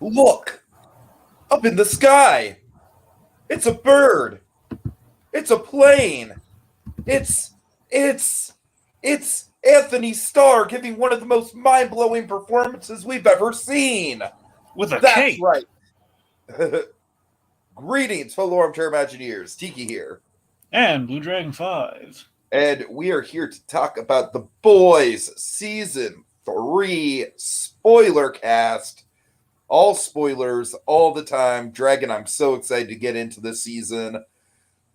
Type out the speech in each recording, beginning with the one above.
Look! Up in the sky! It's a bird! It's a plane! It's it's it's Anthony Starr giving one of the most mind-blowing performances we've ever seen. With a That's cape. right. Greetings, fellow armchair Imagineers. Tiki here. And Blue Dragon 5. And we are here to talk about The Boys Season 3 Spoilercast. All spoilers, all the time. Dragon, I'm so excited to get into this season.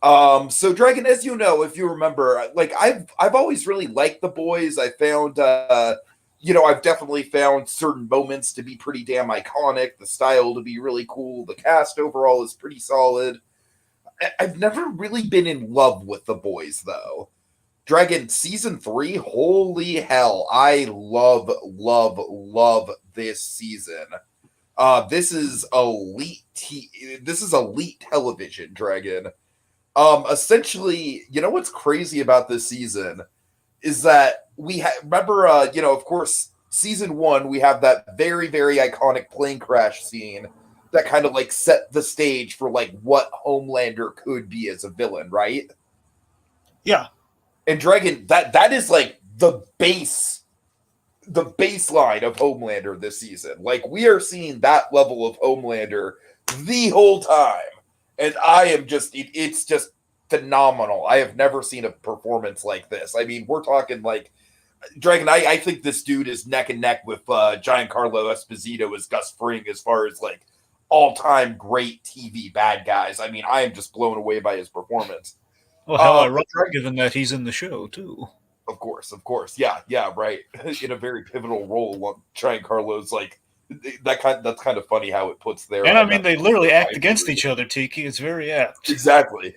So Dragon, as you know, if you remember, like I've always really liked The Boys. I found I've definitely found certain moments to be pretty damn iconic, the style to be really cool, the cast overall is pretty solid. I've never really been in love with The Boys though. Dragon season 3, holy hell, I love this season. This is this is elite television, Dragon. Essentially, you know what's crazy about this season is that remember, of course, season 1 we have that very iconic plane crash scene that kind of like set the stage for like what Homelander could be as a villain, right? Yeah. And Dragon, that is like the baseline of Homelander this season. Like we are seeing that level of Homelander the whole time. And I am it's just phenomenal. I have never seen a performance like this. I mean, we're talking like Dragon, I think this dude is neck and neck with Giancarlo Esposito as Gus Fring as far as like all-time great TV bad guys. I mean, I am just blown away by his performance. Well, how ironic, Dragon, given that he's in the show, too. of course. Yeah, right. In a very pivotal role, Giancarlo's like that's kind of funny how it puts their And I mean, they literally act against rivalry. each other, Tiki. It's very apt. Exactly.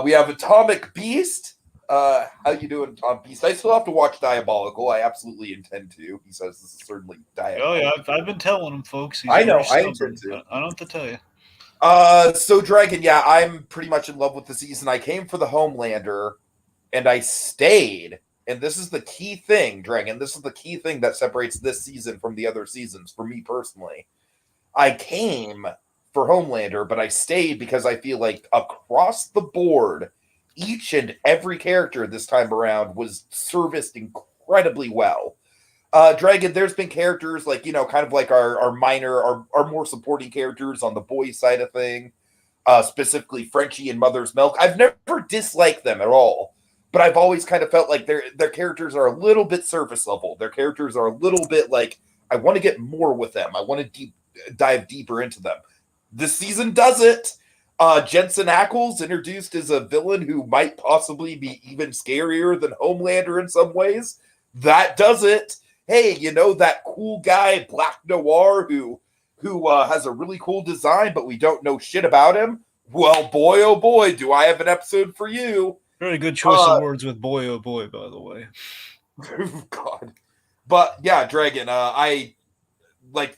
We have Atomic Beast. How you doing, Tom Beast? I still have to watch Diabolical. I absolutely intend to. He says this is certainly Oh, yeah, diabolical. I've been telling him, folks. He's I very know. I intend stubborn. to. I don't know what to tell you. So Dragon, yeah, I'm pretty much in love with the season. I came for the Homelander, and I stayed. And this is the key thing, Dragon. This is the key thing that separates this season from the other seasons for me personally. I came for Homelander, but I stayed because I feel like across the board, each and every character this time around was serviced incredibly well. Dragon, there's been characters like, kind of like our minor, our more supporting characters on the boys side of thing, specifically Frenchie and Mother's Milk. I've never disliked them at all, but I've always kind of felt like their characters are a little bit surface level. Their characters are a little bit like, I want to get more with them. I want to dive deeper into them. This season does it. Jensen Ackles introduced as a villain who might possibly be even scarier than Homelander in some ways. That does it. Hey, that cool guy Black Noir who has a really cool design, but we don't know shit about him. Well, boy, oh boy, do I have an episode for you. Very good choice of words with boy, oh boy, by the way. God. But yeah, Dragon, I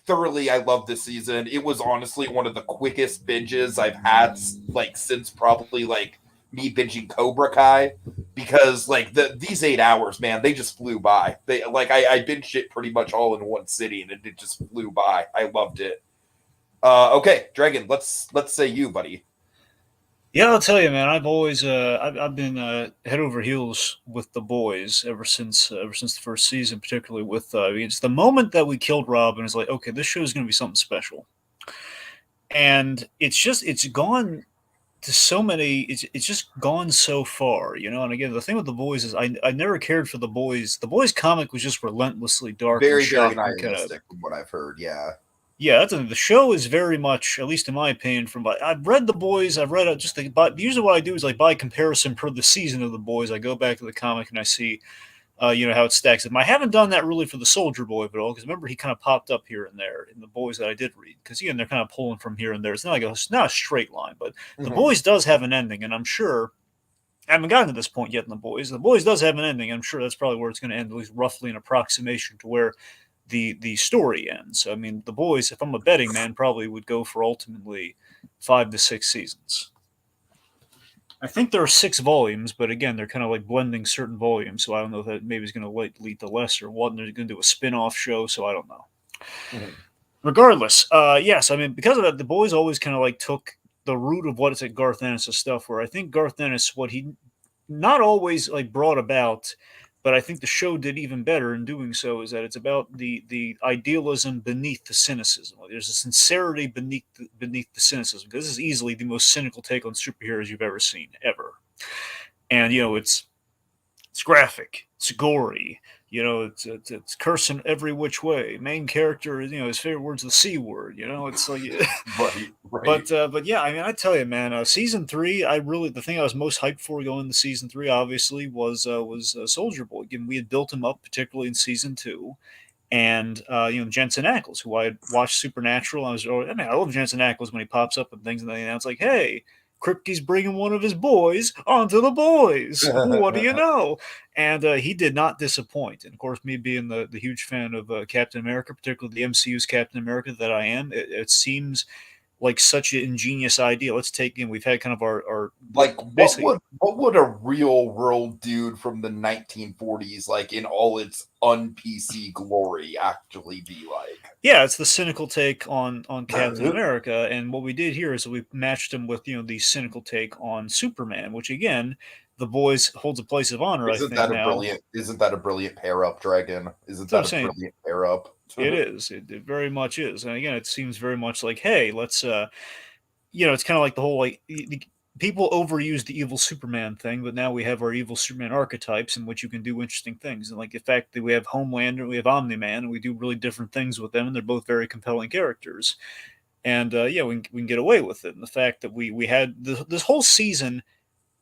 thoroughly I love this season. It was honestly one of the quickest binges I've had like since probably like me binging Cobra Kai, because like these 8 hours, man, they just flew by. They like I binged it pretty much all in one sitting and it just flew by. I loved it. Okay, Dragon, let's say you, buddy. Yeah, I'll tell you, man. I've always I've been head over heels with the boys ever since the first season, particularly with it's the moment that we killed Robin is like, okay, this show is going to be something special, and it's gone to so many. It's just gone so far, you know. And again, the thing with the boys is I never cared for the boys. The boys comic was just relentlessly dark and Very shocking, kind of. nihilistic from what I've heard. Yeah. Yeah, the show is very much, at least in my opinion, from I've read the boys. I've read just the but usually what I do is like by comparison per the season of the boys. I go back to the comic and I see, how it stacks up. I haven't done that really for the Soldier Boy at all because remember he kind of popped up here and there in the boys that I did read because again they're kind of pulling from here and there. It's not a straight line, but the Mm-hmm. boys does have an ending, and I'm sure I haven't gotten to this point yet in the boys. The boys does have an ending. I'm sure that's probably where it's going to end, at least roughly an approximation to where the story ends. I mean, the boys, if I'm a betting man, probably would go for ultimately 5 to 6 seasons. I think there are 6 volumes, but again, they're kind of like blending certain volumes. So I don't know if that maybe is going to lead to less or what. And they're going to do a spin off show, so I don't know. Mm-hmm. regardless, yes, I mean, because of that, the boys always kind of like took the root of what is at Garth Ennis' stuff, where I think Garth Ennis, what he not always like brought about, but I think the show did even better in doing so, is that it's about the idealism beneath the cynicism. Like, there's a sincerity beneath the cynicism. Because this is easily the most cynical take on superheroes you've ever seen, ever. And it's graphic, it's gory, it's cursing every which way. Main character, his favorite word's the C word. It's like, Right, right. but yeah, I mean, I tell you, man, season three, the thing I was most hyped for going into season three, obviously, was Soldier Boy. Again, we had built him up, particularly in season two. And Jensen Ackles, who I had watched Supernatural. I love Jensen Ackles when he pops up and things, and they announce like, "Hey, Kripke's bringing one of his boys onto the boys. What do you know?" And he did not disappoint. And of course, me being the huge fan of Captain America, particularly the MCU's Captain America that I am, it seems like such an ingenious idea. Let's take we've had kind of our Like, basically. what would a real world dude from the 1940s, like in all its un-PC glory, actually be like? Yeah, it's the cynical take on Captain America, and what we did here is we matched him with the cynical take on Superman, which again, the boys holds a place of honor, I think now. Isn't that a brilliant pair up, Dragon? Isn't So I'm that a saying brilliant pair up? it is. It very much is, and again, it seems very much like, hey, let's it's kind of like the whole like people overuse the evil Superman thing, but now we have our evil Superman archetypes in which you can do interesting things. And like the fact that we have Homelander, we have Omni Man, and we do really different things with them, and they're both very compelling characters. And yeah, we can get away with it. And the fact that we had this whole season,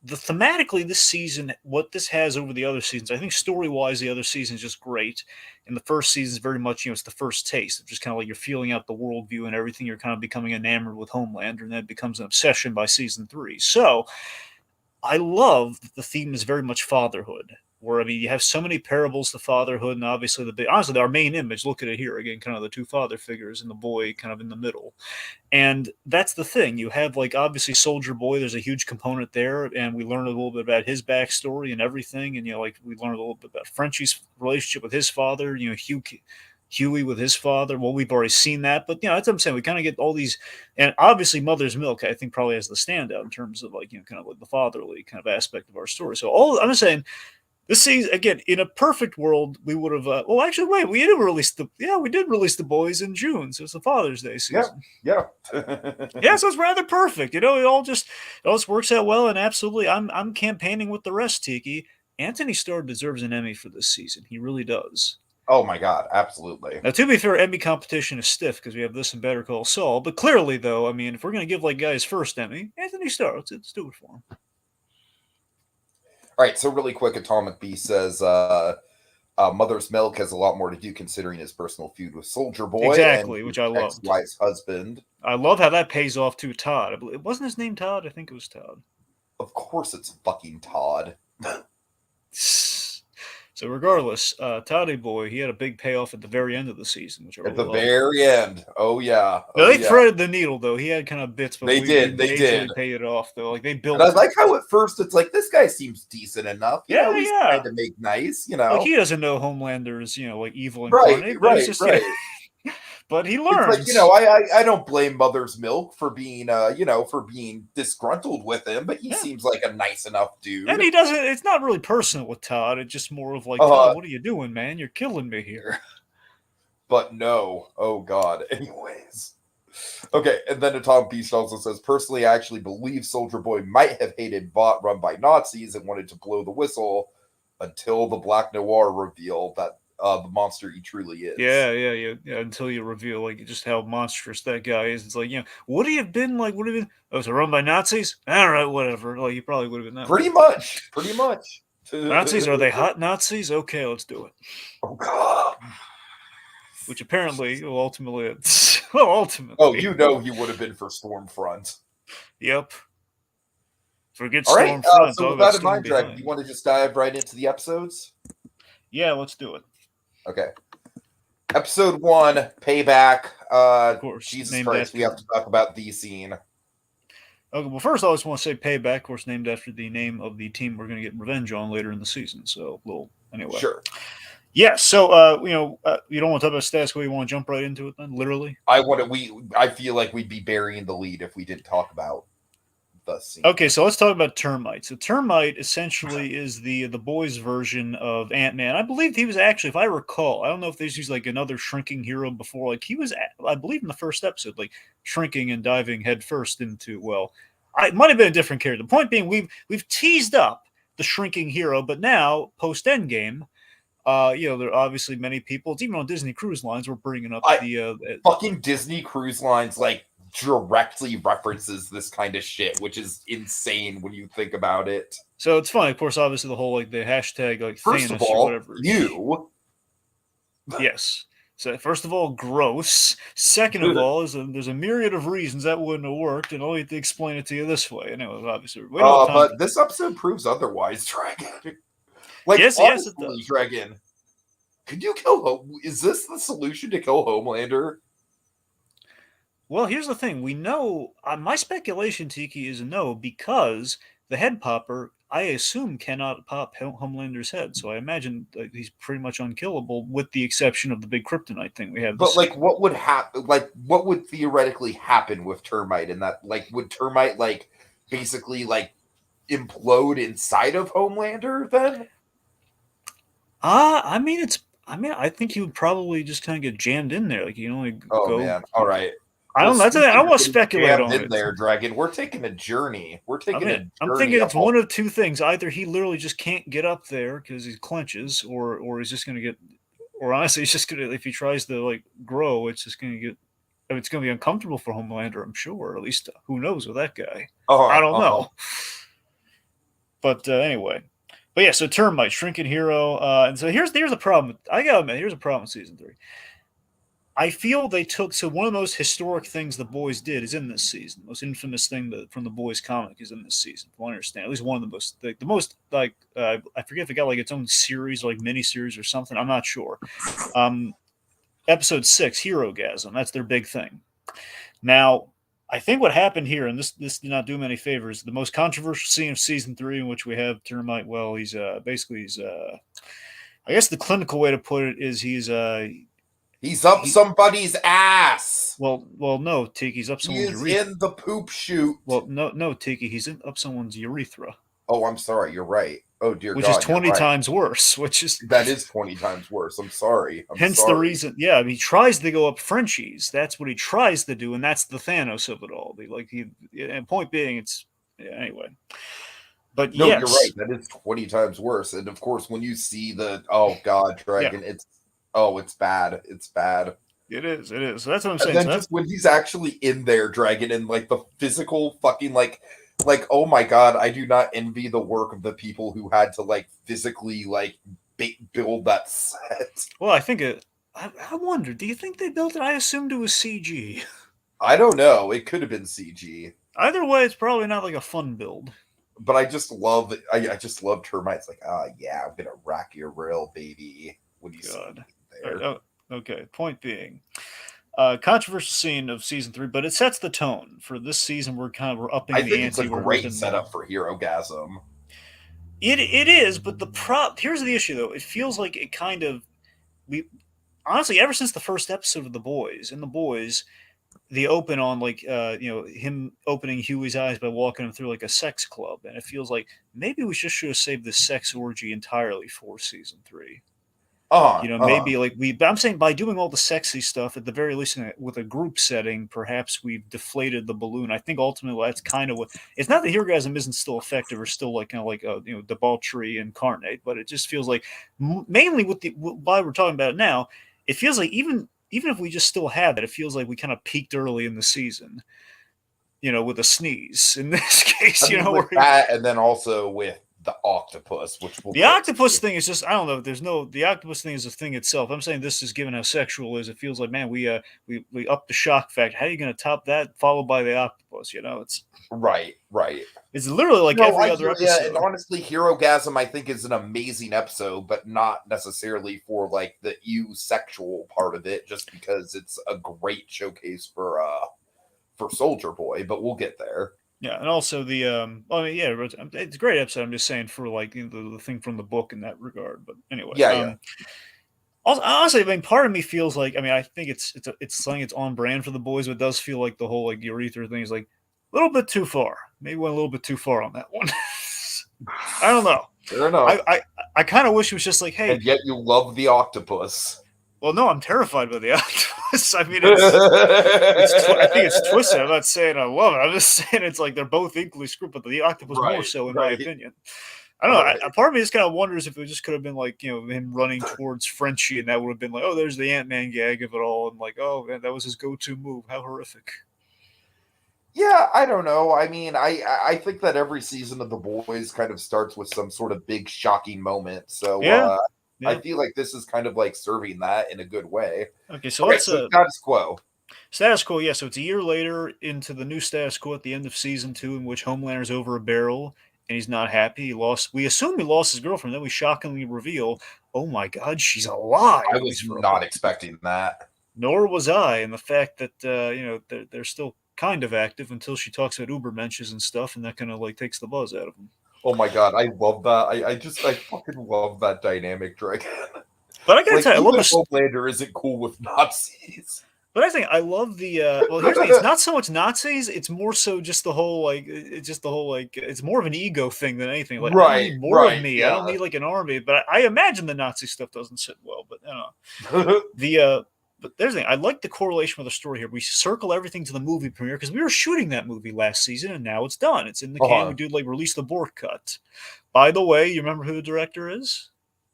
thematically this season, what this has over the other seasons, I think story wise, the other season is just great. And the first season is very much, it's the first taste of just kind of like you're feeling out the worldview and everything. You're kind of becoming enamored with Homelander, and then it becomes an obsession by season three. So I love that the theme is very much fatherhood. Where I mean, you have so many parables to fatherhood, and obviously honestly, our main image. Look at it here again, kind of the two father figures and the boy kind of in the middle. And that's the thing. You have like obviously Soldier Boy. There's a huge component there, and we learn a little bit about his backstory and everything. And like we learn a little bit about Frenchie's relationship with his father. Huey with his father. Well, we've already seen that, but that's what I'm saying. We kind of get all these, and obviously Mother's Milk, I think, probably has the standout in terms of like kind of like the fatherly kind of aspect of our story. So I'm just saying. This season, again, in a perfect world, we would have. Well, actually, wait, we did release we did release the boys in June, so it's the Father's Day season. Yeah. Yeah, so it's rather perfect. It all just works out well, and absolutely, I'm campaigning with the rest. Tiki, Anthony Starr deserves an Emmy for this season. He really does. Oh my god, absolutely. Now, to be fair, Emmy competition is stiff because we have this and Better Call Saul. But clearly, though, I mean, if we're gonna give like guys first Emmy, Anthony Starr, let's do it for him. All right, so really quick, Atomic Beast says Mother's Milk has a lot more to do considering his personal feud with Soldier Boy exactly, and which I loved. Ex-wife's husband. I love how that pays off to Todd. It wasn't his name Todd. I think it was Todd. Of course, it's fucking Todd. So regardless, Toddy Boy, he had a big payoff at the very end of the season, which I really at the loved. very end. Oh yeah. Now, they threaded the needle though. He had kind of bits, but they did. pay it off though. Like they built. And I like how at first it's like this guy seems decent enough. He's yeah. trying to make nice. Like he doesn't know Homelander's like evil incarnate. Right. But he learns. It's like, I don't blame Mother's Milk for being disgruntled with him, but he seems like a nice enough dude. And he doesn't. It's not really personal with Todd. It's just more of like, Todd, what are you doing, man? You're killing me here. But no, oh god. Anyways, okay. And then Tom Beast also says, personally, I actually believe Soldier Boy might have hated Vought run by Nazis and wanted to blow the whistle until the Black Noir reveal that the monster he truly is. Yeah. Until you reveal like just how monstrous that guy is. It's like, would he have been like? Would have been? Oh, so run by Nazis? All right, whatever. Like he probably would have been that. Pretty much. Nazis, are they hot Nazis? Okay, let's do it. Oh god. Which apparently, ultimately. Oh, he would have been for Stormfront. Yep. Forget Stormfront. All right. So with that in mind, Dragon, you want to just dive right into the episodes? Yeah, let's do it. Okay. Episode 1, Payback. Of course. Jesus Christ, we have to talk about the scene. Okay, well, first I just want to say Payback, of course, named after the name of the team we're going to get revenge on later in the season. So, anyway. Sure. Yeah, so you don't want to talk about status quo. You want to jump right into it then, literally. I feel like we'd be burying the lead if we didn't talk about the scene. Okay, so let's talk about Termite. So Termite essentially is the boys' version of Ant-Man. I believe he was actually, if I recall, I don't know if there's used like another shrinking hero before. Like he was, I believe, in the first episode, like shrinking and diving headfirst into. Well, it might have been a different character. The point being, we've teased up the shrinking hero, but now post Endgame, there are obviously many people. It's even on Disney Cruise Lines. We're bringing up I the fucking Disney Cruise Lines like directly references this kind of shit, which is insane when you think about it. So it's funny, of course. Obviously, the whole like the hashtag like First of Thanos or all, whatever. you. Yes. So first of all, gross. Second of all, there's a myriad of reasons that wouldn't have worked, and I'll need to explain it to you this way. Anyway, obviously, we don't have time for But this episode proves otherwise, Dragon. Like, yes, it honestly, does. Dragon, could you kill? Is this the solution to kill Homelander? Well, here's the thing. We know my speculation, Tiki, is no because the head popper, I assume, cannot pop Homelander's head. So I imagine he's pretty much unkillable, with the exception of the big kryptonite thing we have. But like, what would happen? Like, what would theoretically happen with Termite? In that, like, would Termite like basically like implode inside of Homelander then? I mean, I think he would probably just kind of get jammed in there. Like you can only Oh go. man! All right. I Well, don't. That's. I speaking don't of want to getting speculate jammed on in it. there, Dragon, we're taking a journey. We're taking a I'm journey thinking it's up. one of two things: either he literally just can't get up there because he clenches, or he's just going to get, or honestly, he's just going to if he tries to like grow, it's just going to get. I mean, it's going to be uncomfortable for Homelander, I'm sure. At least who knows with that guy? I don't know. But anyway, but yeah. So Termite, shrinking hero, and so here's the problem. I gotta admit, here's a problem with season 3. I feel they took one of the most historic things the boys did is in this season. The most infamous thing from the boys comic is in this season. From what I understand, at least one of the most the most like I forget if it got like its own series, like mini series or something. I'm not sure. Episode 6, Hero Gasm. That's their big thing. Now, I think what happened here, and this did not do him any favors, the most controversial scene of season 3, in which we have Termite. Well, he's basically I guess the clinical way to put it is he's up somebody's ass. Well, no, Tiki's up someone's urethra. urethra. In the poop chute. Well, no, Tiki, he's up someone's urethra. Oh, I'm sorry. You're right. Oh dear which God, is 20 times worse. Which is that is 20 times worse. I'm sorry. Hence the reason. Yeah, he tries to go up Frenchies. That's what he tries to do, and that's the Thanos of it all. And point being, it's anyway. But no, yes, you're right. That is 20 times worse. And of course, when you see the God Dragon, it's bad. It's bad. It is. So that's what I'm saying. And then just when he's actually in there, Dragon, and like the physical fucking like oh my God, I do not envy the work of the people who had to like physically like build that set. Well, I think I wonder. Do you think they built it? I assumed it was CG. I don't know. It could have been CG. Either way, it's probably not like a fun build. But I just love I just love Termites. Like, yeah, I'm gonna rack your rail, baby. When you see me there. Oh, okay. Point being, controversial scene of season 3, but it sets the tone for this season. We're upping the ante. I think it's a great setup for Hero Gasm. It is, but here's the issue though. It feels like it kind of honestly ever since the first episode of The Boys, the open on like him opening Huey's eyes by walking him through like a sex club, and it feels like maybe we just should have saved this sex orgy entirely for season 3. Maybe like I'm saying by doing all the sexy stuff at the very least with a group setting, perhaps we've deflated the balloon. I think ultimately that's kind of what it's not that Herogasm isn't still effective or still like debauchery incarnate, but it just feels like mainly why we're talking about it now, it feels like even if we just still have it feels like we kind of peaked early in the season, with a sneeze in this case, with that, and then also with the octopus, which will the octopus thing is just I don't know. The octopus thing is a thing itself. I'm saying this is given how sexual it is. It feels like man, we up the shock factor. How are you going to top that? Followed by the octopus. It's right. It's literally like every other episode. Yeah, and honestly, Hero Gasm I think is an amazing episode, but not necessarily for like the sexual part of it, just because it's a great showcase for Soldier Boy. But we'll get there. Yeah, and also it's a great episode. I'm just saying for like the thing from the book in that regard. But anyway, Also, honestly, I mean, part of me feels like, I mean, I think it's something it's on brand for the boys, but it does feel like the whole like urethra thing is like a little bit too far. Maybe went a little bit too far on that one. I don't know. Fair enough. I kind of wish it was just like, hey, And yet you love the octopus. well, no, I'm terrified by the octopus. I mean, I think it's twisted. I'm not saying I love it. I'm just saying it's like they're both equally screwed, but the octopus more Right, so, in my right. opinion. I don't All know. right. Part of me just kind of wonders if it just could have been like, him running towards Frenchie, and that would have been like, oh, there's the Ant Man gag of it all, and like, oh, man, that was his go-to move. How horrific. Yeah, I don't know. I mean, I think that every season of The Boys kind of starts with some sort of big shocking moment. So Yeah, I yeah. feel like this is kind of like serving that in a good way. Okay, so Okay, let's so status quo. status quo. Yeah, so it's a year later into the new status quo at the end of season 2, in which Homelander's over a barrel and he's not happy. He lost. We assume he lost his girlfriend. Then we shockingly reveal, oh my God, she's alive. I At was least for a not bit. expecting that. Nor was I, and the fact that they're still kind of active until she talks about Ubermenches and stuff, and that kind of like takes the buzz out of them. Oh my god, I love that. I fucking love that dynamic, Dragon. But I gotta Like tell you, I love even this. Homelander isn't cool with Nazis. But I think I love the. Well, here's the thing: it's not so much Nazis; it's more so just the whole like. It's just the whole like. It's more of an ego thing than anything. Like I Right, need more of right, me. I yeah. don't need like an army. But I imagine the Nazi stuff doesn't sit well. But I don't know. But there's the thing. I like the correlation with the story here. We circle everything to the movie premiere because we were shooting that movie last season, and now it's done. It's in the can. We do like release the board cut. By the way, you remember who the director is?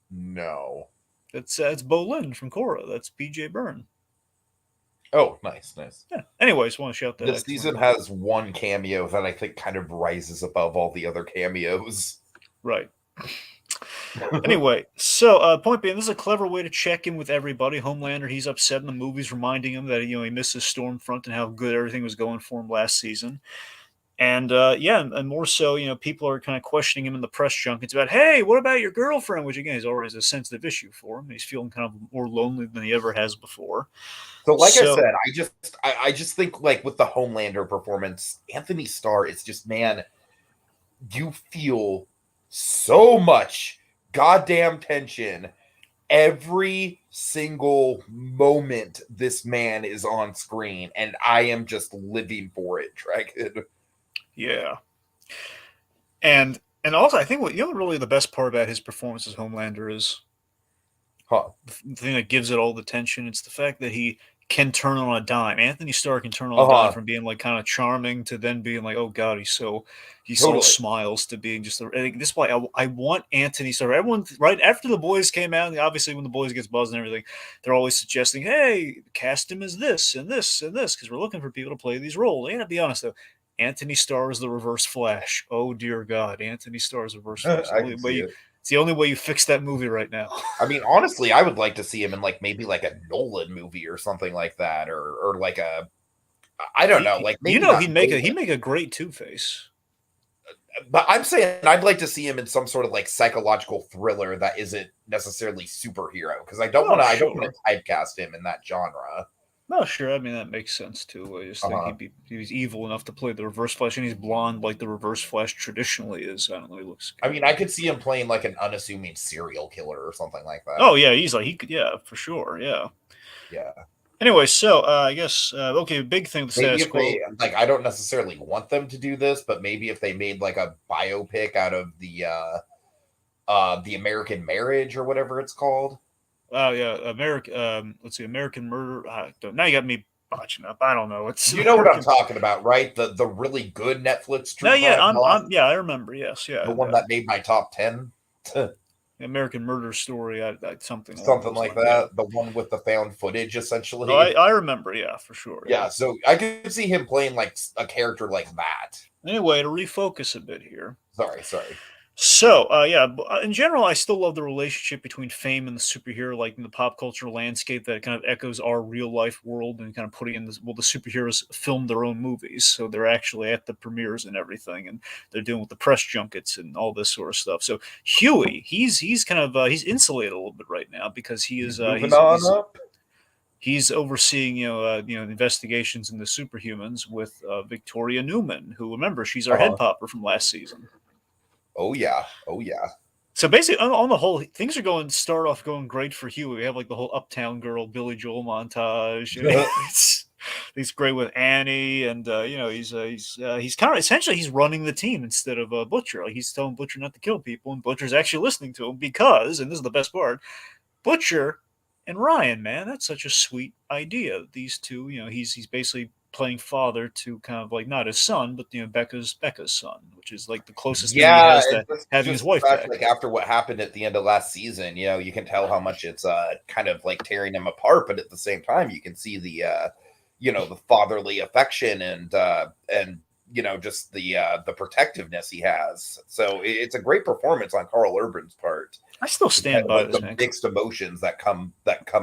No. It's Bolin from Korra. That's B.J. Byrne. Oh, nice, nice. Yeah. Anyways, want to shout that out. This season has one cameo that I think kind of rises above all the other cameos. Right. Anyway, so point being, this is a clever way to check in with everybody. Homelander, he's upset in the movies, reminding him that he misses Stormfront and how good everything was going for him last season. And and more so, people are kind of questioning him in the press junkets about, hey, what about your girlfriend? Which again is always a sensitive issue for him. He's feeling kind of more lonely than he ever has before. So, like I said, I just think like with the Homelander performance, Anthony Starr is just, man, you feel so much goddamn tension every single moment this man is on screen, and I am just living for it, Dragon. Yeah. And also, I think what really the best part about his performance as Homelander is the thing that gives it all the tension. It's the fact that he can turn on a dime. Anthony Starr can turn on a dime from being like kind of charming to then being like, oh god, he's Totally. all smiles to being just. This is why I want Anthony Starr. Everyone right after The Boys came out, obviously when The Boys gets buzzed and everything, they're always suggesting, hey, cast him as this and this and this because we're looking for people to play these roles. And to be honest though, Anthony Starr is the Reverse Flash. Oh dear God, Anthony Starr is Reverse Flash. It's the only way you fix that movie right now. I mean, honestly, I would like to see him in like maybe like a Nolan movie or something like that, or like a, I don't know, like maybe he'd make a great Two-Face. But I'm saying I'd like to see him in some sort of like psychological thriller that isn't necessarily superhero because I don't want to typecast him in that genre. No, sure. I mean, that makes sense too. I just think he's evil enough to play the Reverse Flash, and he's blonde like the Reverse Flash traditionally is. I don't know. He looks good. I mean, I could see him playing like an unassuming serial killer or something like that. Oh yeah, he could. Yeah, for sure. Yeah. Yeah. Anyway, so I guess big thing with the status quo. Like, I don't necessarily want them to do this, but maybe if they made like a biopic out of the American Marriage or whatever it's called. Oh yeah, let's see, American Murder. Now you got me botching up. I don't know. It's you know what I'm talking about, right? The really good Netflix true crime. Yeah, I remember. Yes, yeah, the one that made my top 10. American Murder Story, something like that. Yeah. The one with the found footage, essentially. Oh, I remember. Yeah, for sure. Yeah, so I could see him playing like a character like that. Anyway, to refocus a bit here. Sorry. So, in general, I still love the relationship between fame and the superhero, like in the pop culture landscape that kind of echoes our real life world and kind of putting in the superheroes film their own movies. So they're actually at the premieres and everything, and they're doing with the press junkets and all this sort of stuff. So Huey, he's kind of, he's insulated a little bit right now because he's overseeing, investigations into superhumans with Victoria Newman, who, remember, she's our head popper from last season. Oh yeah. So basically, on the whole, things are start off going great for Huey. We have like the whole Uptown Girl, Billy Joel montage. He's great with Annie, and he's kind of essentially he's running the team instead of Butcher. Like he's telling Butcher not to kill people, and Butcher's actually listening to him because, and this is the best part, Butcher and Ryan, man, that's such a sweet idea. These two, he's basically playing father to kind of like not his son, but Becca's son, which is like the closest thing he Yeah, has to and having his just the wife fact, back. like after what happened at the end of last season, you can tell how much it's kind of like tearing him apart, but at the same time, you can see the fatherly affection and just the protectiveness he has. So it's a great performance on Carl Urban's part. I still stand by Like this, the man. mixed emotions that come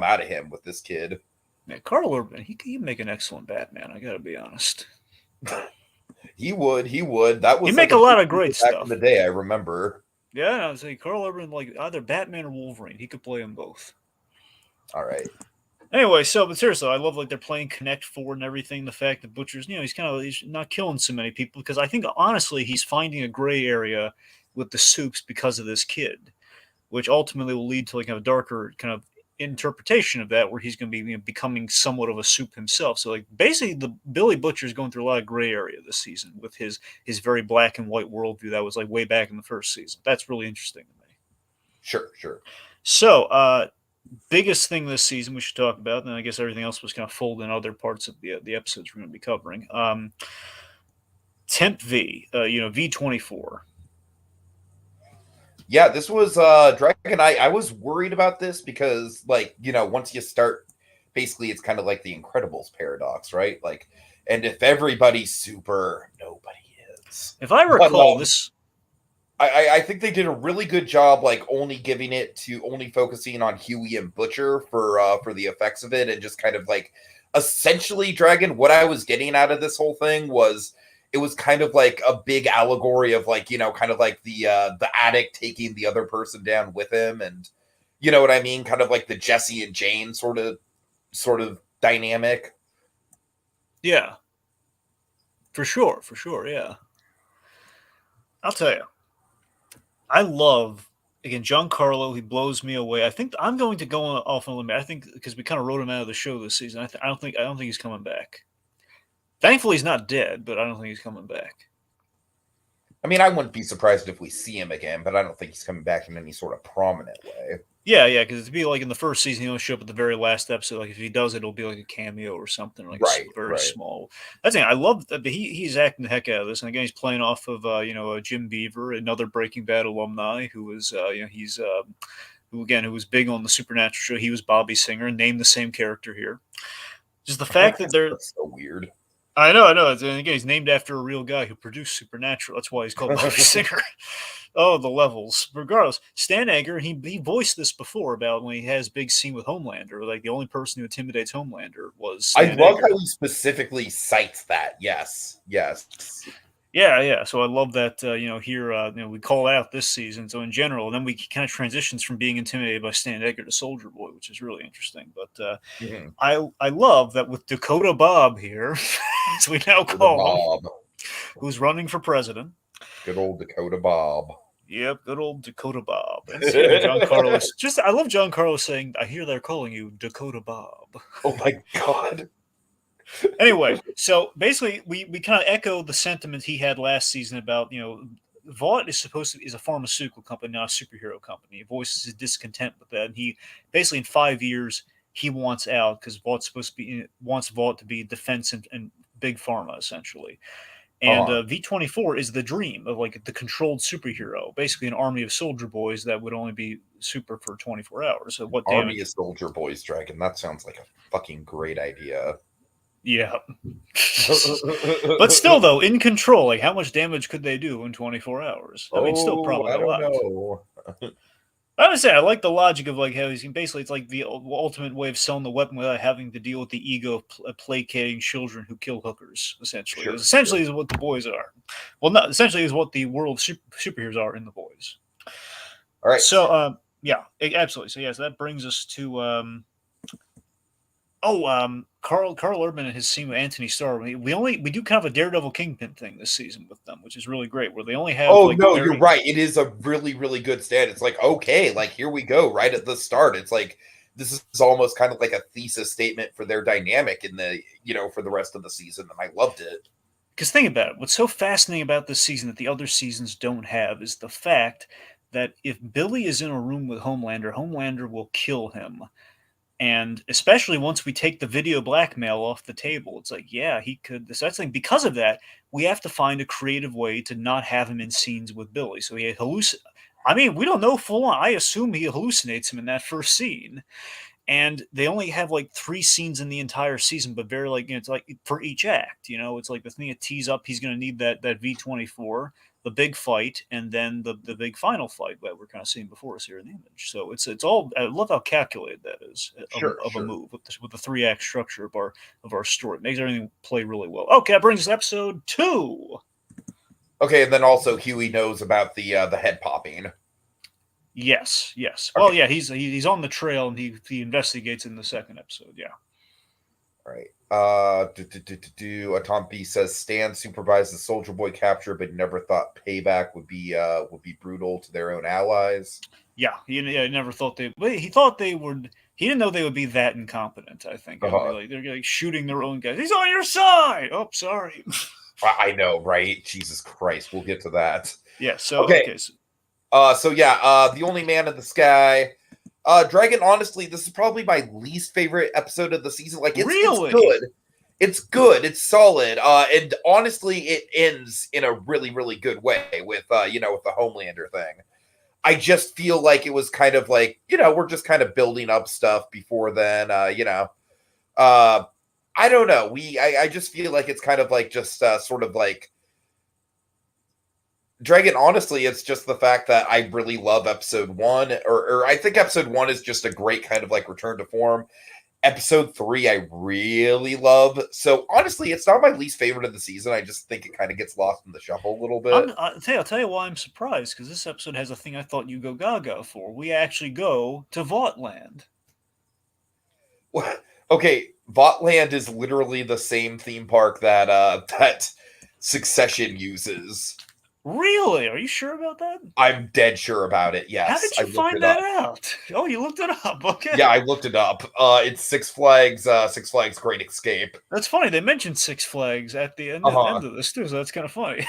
out of him with this kid. Man, Carl Urban, he'd make an excellent Batman. I gotta be honest. He would. That He'd was make like a a lot big of great deal back in stuff. the day. I remember. Yeah, I'd say Carl Urban, like either Batman or Wolverine. He could play them both. All right. Anyway, but seriously, I love like they're playing Connect Four and everything. The fact that Butcher's, he's not killing so many people because I think honestly he's finding a gray area with the soups because of this kid, which ultimately will lead to like a darker kind of interpretation of that, where he's going to be becoming somewhat of a soup himself. So like basically, the Billy Butcher is going through a lot of gray area this season with his very black and white worldview that was like way back in the first season. That's really interesting to me. Sure. So, biggest thing this season we should talk about, and I guess everything else was kind of fold in other parts of the episodes we're going to be covering. Temp V, V24. Yeah, this was Dragon. I was worried about this because once you start, basically it's kind of like the Incredibles paradox, right? Like, and if everybody's super, nobody is. If I recall, this I think they did a really good job, like only focusing on Huey and Butcher for the effects of it, and just kind of like essentially Dragon. What I was getting out of this whole thing was it was kind of like a big allegory of like kind of like the addict taking the other person down with him, and you know what I mean, kind of like the Jesse and Jane sort of dynamic. Yeah, for sure, yeah. I'll tell you, I love again Giancarlo. He blows me away. I think I'm going to go off on a limb. I think because we kind of wrote him out of the show this season. I don't think he's coming back. Thankfully, he's not dead, but I don't think he's coming back. I mean, I wouldn't be surprised if we see him again, but I don't think he's coming back in any sort of prominent way. Yeah, because it'd be like in the first season, he'll show up at the very last episode. Like if he does it, it'll be like a cameo or something, like very small. That's the thing. I love that he's acting the heck out of this, and again, he's playing off of Jim Beaver, another Breaking Bad alumni, who was who was big on the Supernatural show. He was Bobby Singer, named the same character here. Just the fact that they're so weird. I know. And again, he's named after a real guy who produced Supernatural. That's why he's called Bobby Singer. Oh, the levels. Regardless, Stan Egger, he voiced this before about when he has big scene with Homelander. Like the only person who intimidates Homelander was Stan love Egger. how he specifically cites that. Yes. Yeah. So I love that. Here, we call out this season. So in general, and then we kind of transitions from being intimidated by Stan Egger to Soldier Boy, which is really interesting. But I love that with Dakota Bob here, as we now call him, who's running for president. Good old Dakota Bob. Yep, good old Dakota Bob. And Giancarlo. I love Giancarlo saying, "I hear they're calling you Dakota Bob." Oh my god. Anyway, so basically, we kind of echo the sentiment he had last season about Vought is a pharmaceutical company, not a superhero company. He voices his discontent with that, and he basically in 5 years he wants out because Vaught's wants Vought to be defense and big pharma essentially. And V24 is the dream of like the controlled superhero, basically an army of soldier boys that would only be super for 24 hours. So what army of soldier boys, Dragon? That sounds like a fucking great idea. Yeah. But still, though, in control, like how much damage could they do in 24 hours? I mean, still probably a lot. Know. I would say I like the logic of like how he's basically it's like the ultimate way of selling the weapon without having to deal with the ego of placating children who kill hookers. Essentially, is what the boys are. Well, not essentially is what the world superheroes are in the boys. All right. So yeah, absolutely. So yes, that brings us to Carl Urban and his scene with Anthony Starr. We do kind of a Daredevil Kingpin thing this season with them, which is really great. Where they only have Oh like no, you're very right. It is a really, really good stand. It's like, okay, like here we go, right at the start. It's like this is almost kind of like a thesis statement for their dynamic in the, for the rest of the season, and I loved it. because think about it. What's so fascinating about this season that the other seasons don't have is the fact that if Billy is in a room with Homelander, Homelander will kill him. And especially once we take the video blackmail off the table, it's like, yeah, he could. So that's like because of that, we have to find a creative way to not have him in scenes with Billy. So he I mean, we don't know full on. I assume he hallucinates him in that first scene, and they only have like 3 scenes in the entire season, but very like it's like for each act. It's like the thing that tees up. He's going to need that V-24, the big fight, and then the big final fight that we're kind of seeing before us here in the image. So it's all. I love how calculated that is Sure, of a sure. move with the 3-act structure of our story. It makes everything play really well. Okay, that brings us to episode 2. Okay, and then also Huey knows about the head popping. Yes, yes. Well, Okay, yeah, he's on the trail and he investigates in the second episode. Yeah. all right. Tom B says Stan supervised the Soldier Boy capture, but never thought payback would be brutal to their own allies. Yeah, he never thought they. He thought they would. He didn't know they would be that incompetent. I think Uh-huh. they're like shooting their own guys. He's on your side. Oh, sorry. I know, right? Jesus Christ, we'll get to that. Yeah. So Okay. okay. So, So yeah, the only man in the sky. Dragon, honestly, this is probably my least favorite episode of the season. Like it's really? good. It's good. It's solid. And honestly, it ends in a really, really good way with with the Homelander thing. I just feel like it was kind of like, we're just kind of building up stuff before then, Uh I don't know. I just feel like it's kind of like just sort of like Dragon, honestly, it's just the fact that I really love episode 1, or I think episode 1 is just a great kind of like return to form. Episode 3, I really love. So honestly, it's not my least favorite of the season. I just think it kind of gets lost in the shuffle a little bit. I'll tell you why I'm surprised because this episode has a thing I thought you go gaga for. We actually go to Vaughtland. Okay, Votland is literally the same theme park that Succession uses. Really? Are you sure about that? I'm dead sure about it. How Yes, did I you looked find it that up. out? Oh, you looked it up. Okay. Yeah, I looked it up. It's Six Flags. Six Flags Great Escape. That's funny. They mentioned Six Flags at the end, Uh-huh. end of this too, so that's kind of funny.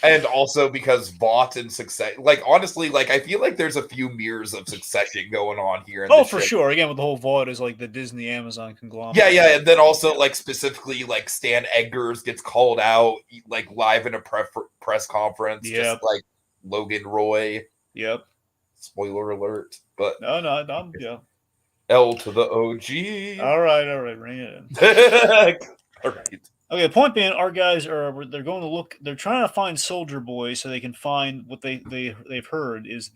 And also because Vought and Succession, like honestly, like I feel like there's a few mirrors of Succession going on here in Oh, this for ship. sure. Again, with the whole VOD is like the Disney Amazon Yeah, conglomerate. yeah, and then also like specifically like Stan Edgars gets called out like live in a press conference, just Yep. like Logan Roy. Yep. Spoiler alert, but No, no, no. Yeah. L to the OG. All right, all right. Bring it in. All right. Okay. The point being, our guys they're going to look. They're trying to find Soldier Boy so they can find what they've heard is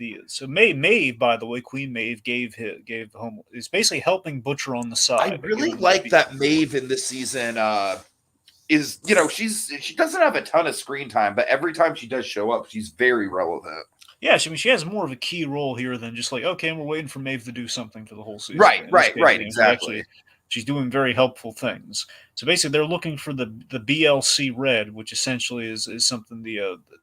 Maeve, by the way, Queen Maeve gave home is basically helping Butcher on the I side. really like that Maeve in this season. Is she doesn't have a ton of screen time, but every time she does show up, she's very relevant. Yeah, she has more of a key role here than just like, okay, we're waiting for Maeve to do something for the whole season. Right, In this right, case, right, exactly. she's doing very helpful things. So basically, they're looking for the BLC Red, which essentially is something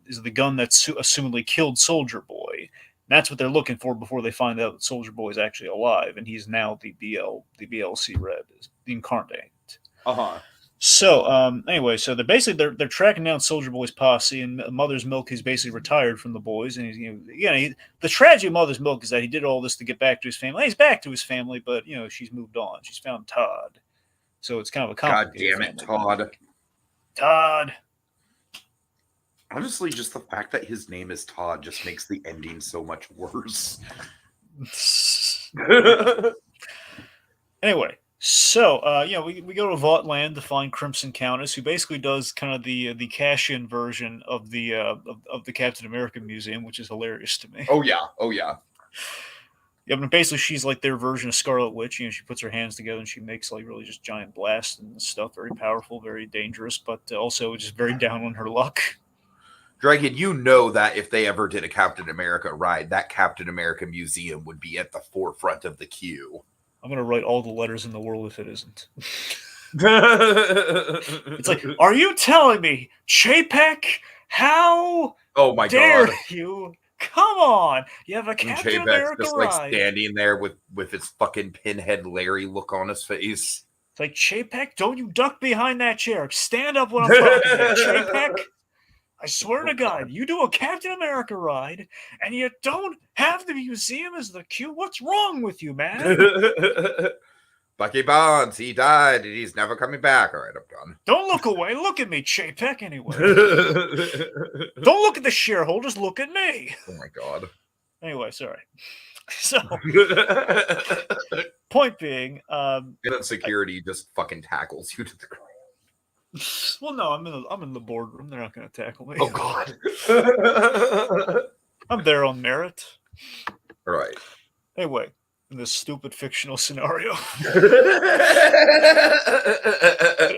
is the gun that assumedly killed Soldier Boy. And that's what they're looking for before they find out that Soldier Boy is actually alive, and he's now the BLC Red, the incarnate. Uh-huh. So anyway, so they're tracking down Soldier Boy's posse, and Mother's Milk, who's basically retired from the boys, and the tragedy of Mother's Milk is that he did all this to get back to his family. He's back to his family, but she's moved on. She's found Todd, so it's kind of a God complicated. damn it, family. Todd. Honestly, just the fact that his name is Todd just makes the ending so much worse. Anyway. So, we go to Vaughtland to find Crimson Countess, who basically does kind of the cash-in version of the Captain America Museum, which is hilarious to me. Oh yeah. Yeah, but basically she's like their version of Scarlet Witch. She puts her hands together and she makes like really just giant blasts and stuff. Very powerful, very dangerous, but also just very down on her luck. Dragon, you know that if they ever did a Captain America ride, that Captain America museum would be at the forefront of the queue. I'm gonna write all the letters in the world if it isn't. It's like, are you telling me, Chapek? How Oh my dare god. you? Come on! You have a And Captain Chapek's America just like ride. standing there with his fucking pinhead Larry look on his face. It's like, Chapek, don't you duck behind that chair. Stand up when I'm talking to you, Chapek. I swear to God, you do a Captain America ride, and you don't have the museum as the cue. What's wrong with you, man? Bucky Barnes, he died, and he's never coming back. All right, I'm done. Don't look away. Look at me, Chapek, anyway. Don't look at the shareholders. Look at me. Oh my god. Anyway, sorry. So, point being, and then security just fucking tackles you to the ground. Well, no, I'm in the boardroom. They're not going to tackle me. Oh god. I'm there on merit. All right. Anyway, in this stupid fictional scenario.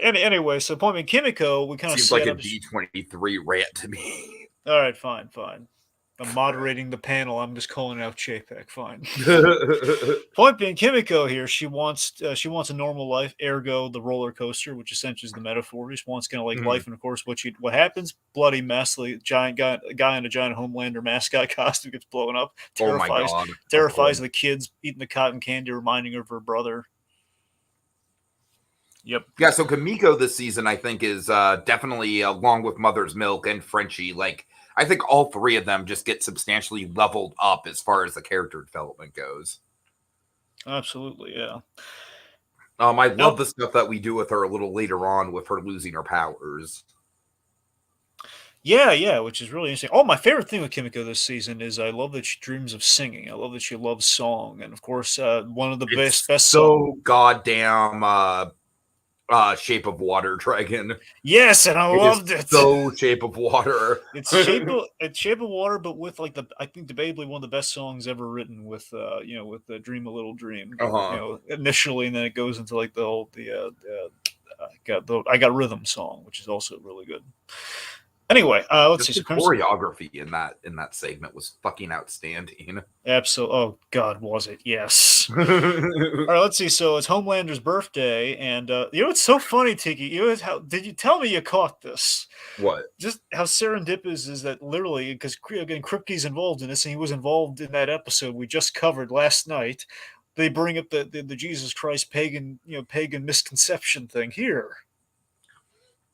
Anyway, so point being, Kimiko, we kind of seems like a D23 rant to me. All right, fine. I'm moderating the panel. I'm just calling out Chapek. Fine. Point being, Kimiko here, she wants a normal life, ergo the roller coaster, which essentially is the metaphor. She wants kind of like life, and of course, what happens? Bloody mess. Like giant guy in a giant Homelander mascot costume gets blown up. Terrifies the kids eating the cotton candy, reminding her of her brother. Yep. Yeah, so Kimiko this season, I think, is definitely, along with Mother's Milk and Frenchie, like, I think all three of them just get substantially leveled up as far as the character development goes. Absolutely, yeah. I love the stuff that we do with her a little later on with her losing her powers. Yeah, which is really interesting. Oh, my favorite thing with Kimiko this season is I love that she dreams of singing. I love that she loves song. And, of course, one of the best so goddamn... Shape of Water, Dragon. Yes, and I loved it. So Shape of Water. It's Shape of Water, but with like I think debatably one of the best songs ever written with with the Dream a Little Dream. Initially, and then it goes into like I Got Rhythm song, which is also really good. Anyway, let's see. The choreography in that segment was fucking outstanding. Absolutely. Oh God, was it? Yes. All right, let's see. So it's Homelander's birthday, and it's so funny, Tiki. Did you tell me you caught this? What? Just how serendipitous is that? Literally, because again, Kripke's involved in this, and he was involved in that episode we just covered last night. They bring up the Jesus Christ pagan misconception thing here.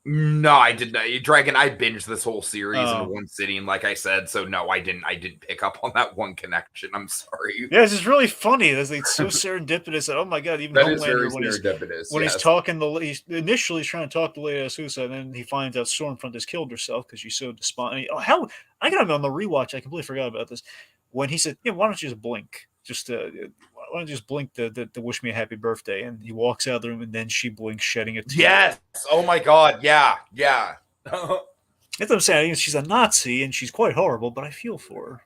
No, I did not. Dragon, I binged this whole series in one sitting, like I said. So no, I didn't pick up on that one connection. I'm sorry. Yeah, it's just really funny. It's so serendipitous that, oh my god, even that Homelander, is very serendipitous. When he's talking, he's trying to talk to Leia Sousa, and then he finds out Stormfront has killed herself because she's so despondent. Oh, how I got him on the rewatch. I completely forgot about this. When he said, why don't you just blink? Why don't you just blink to wish me a happy birthday? And he walks out of the room, and then she blinks, shedding a tear. Yes. Oh my god. Yeah. That's what I'm saying. She's a Nazi, and she's quite horrible, but I feel for her.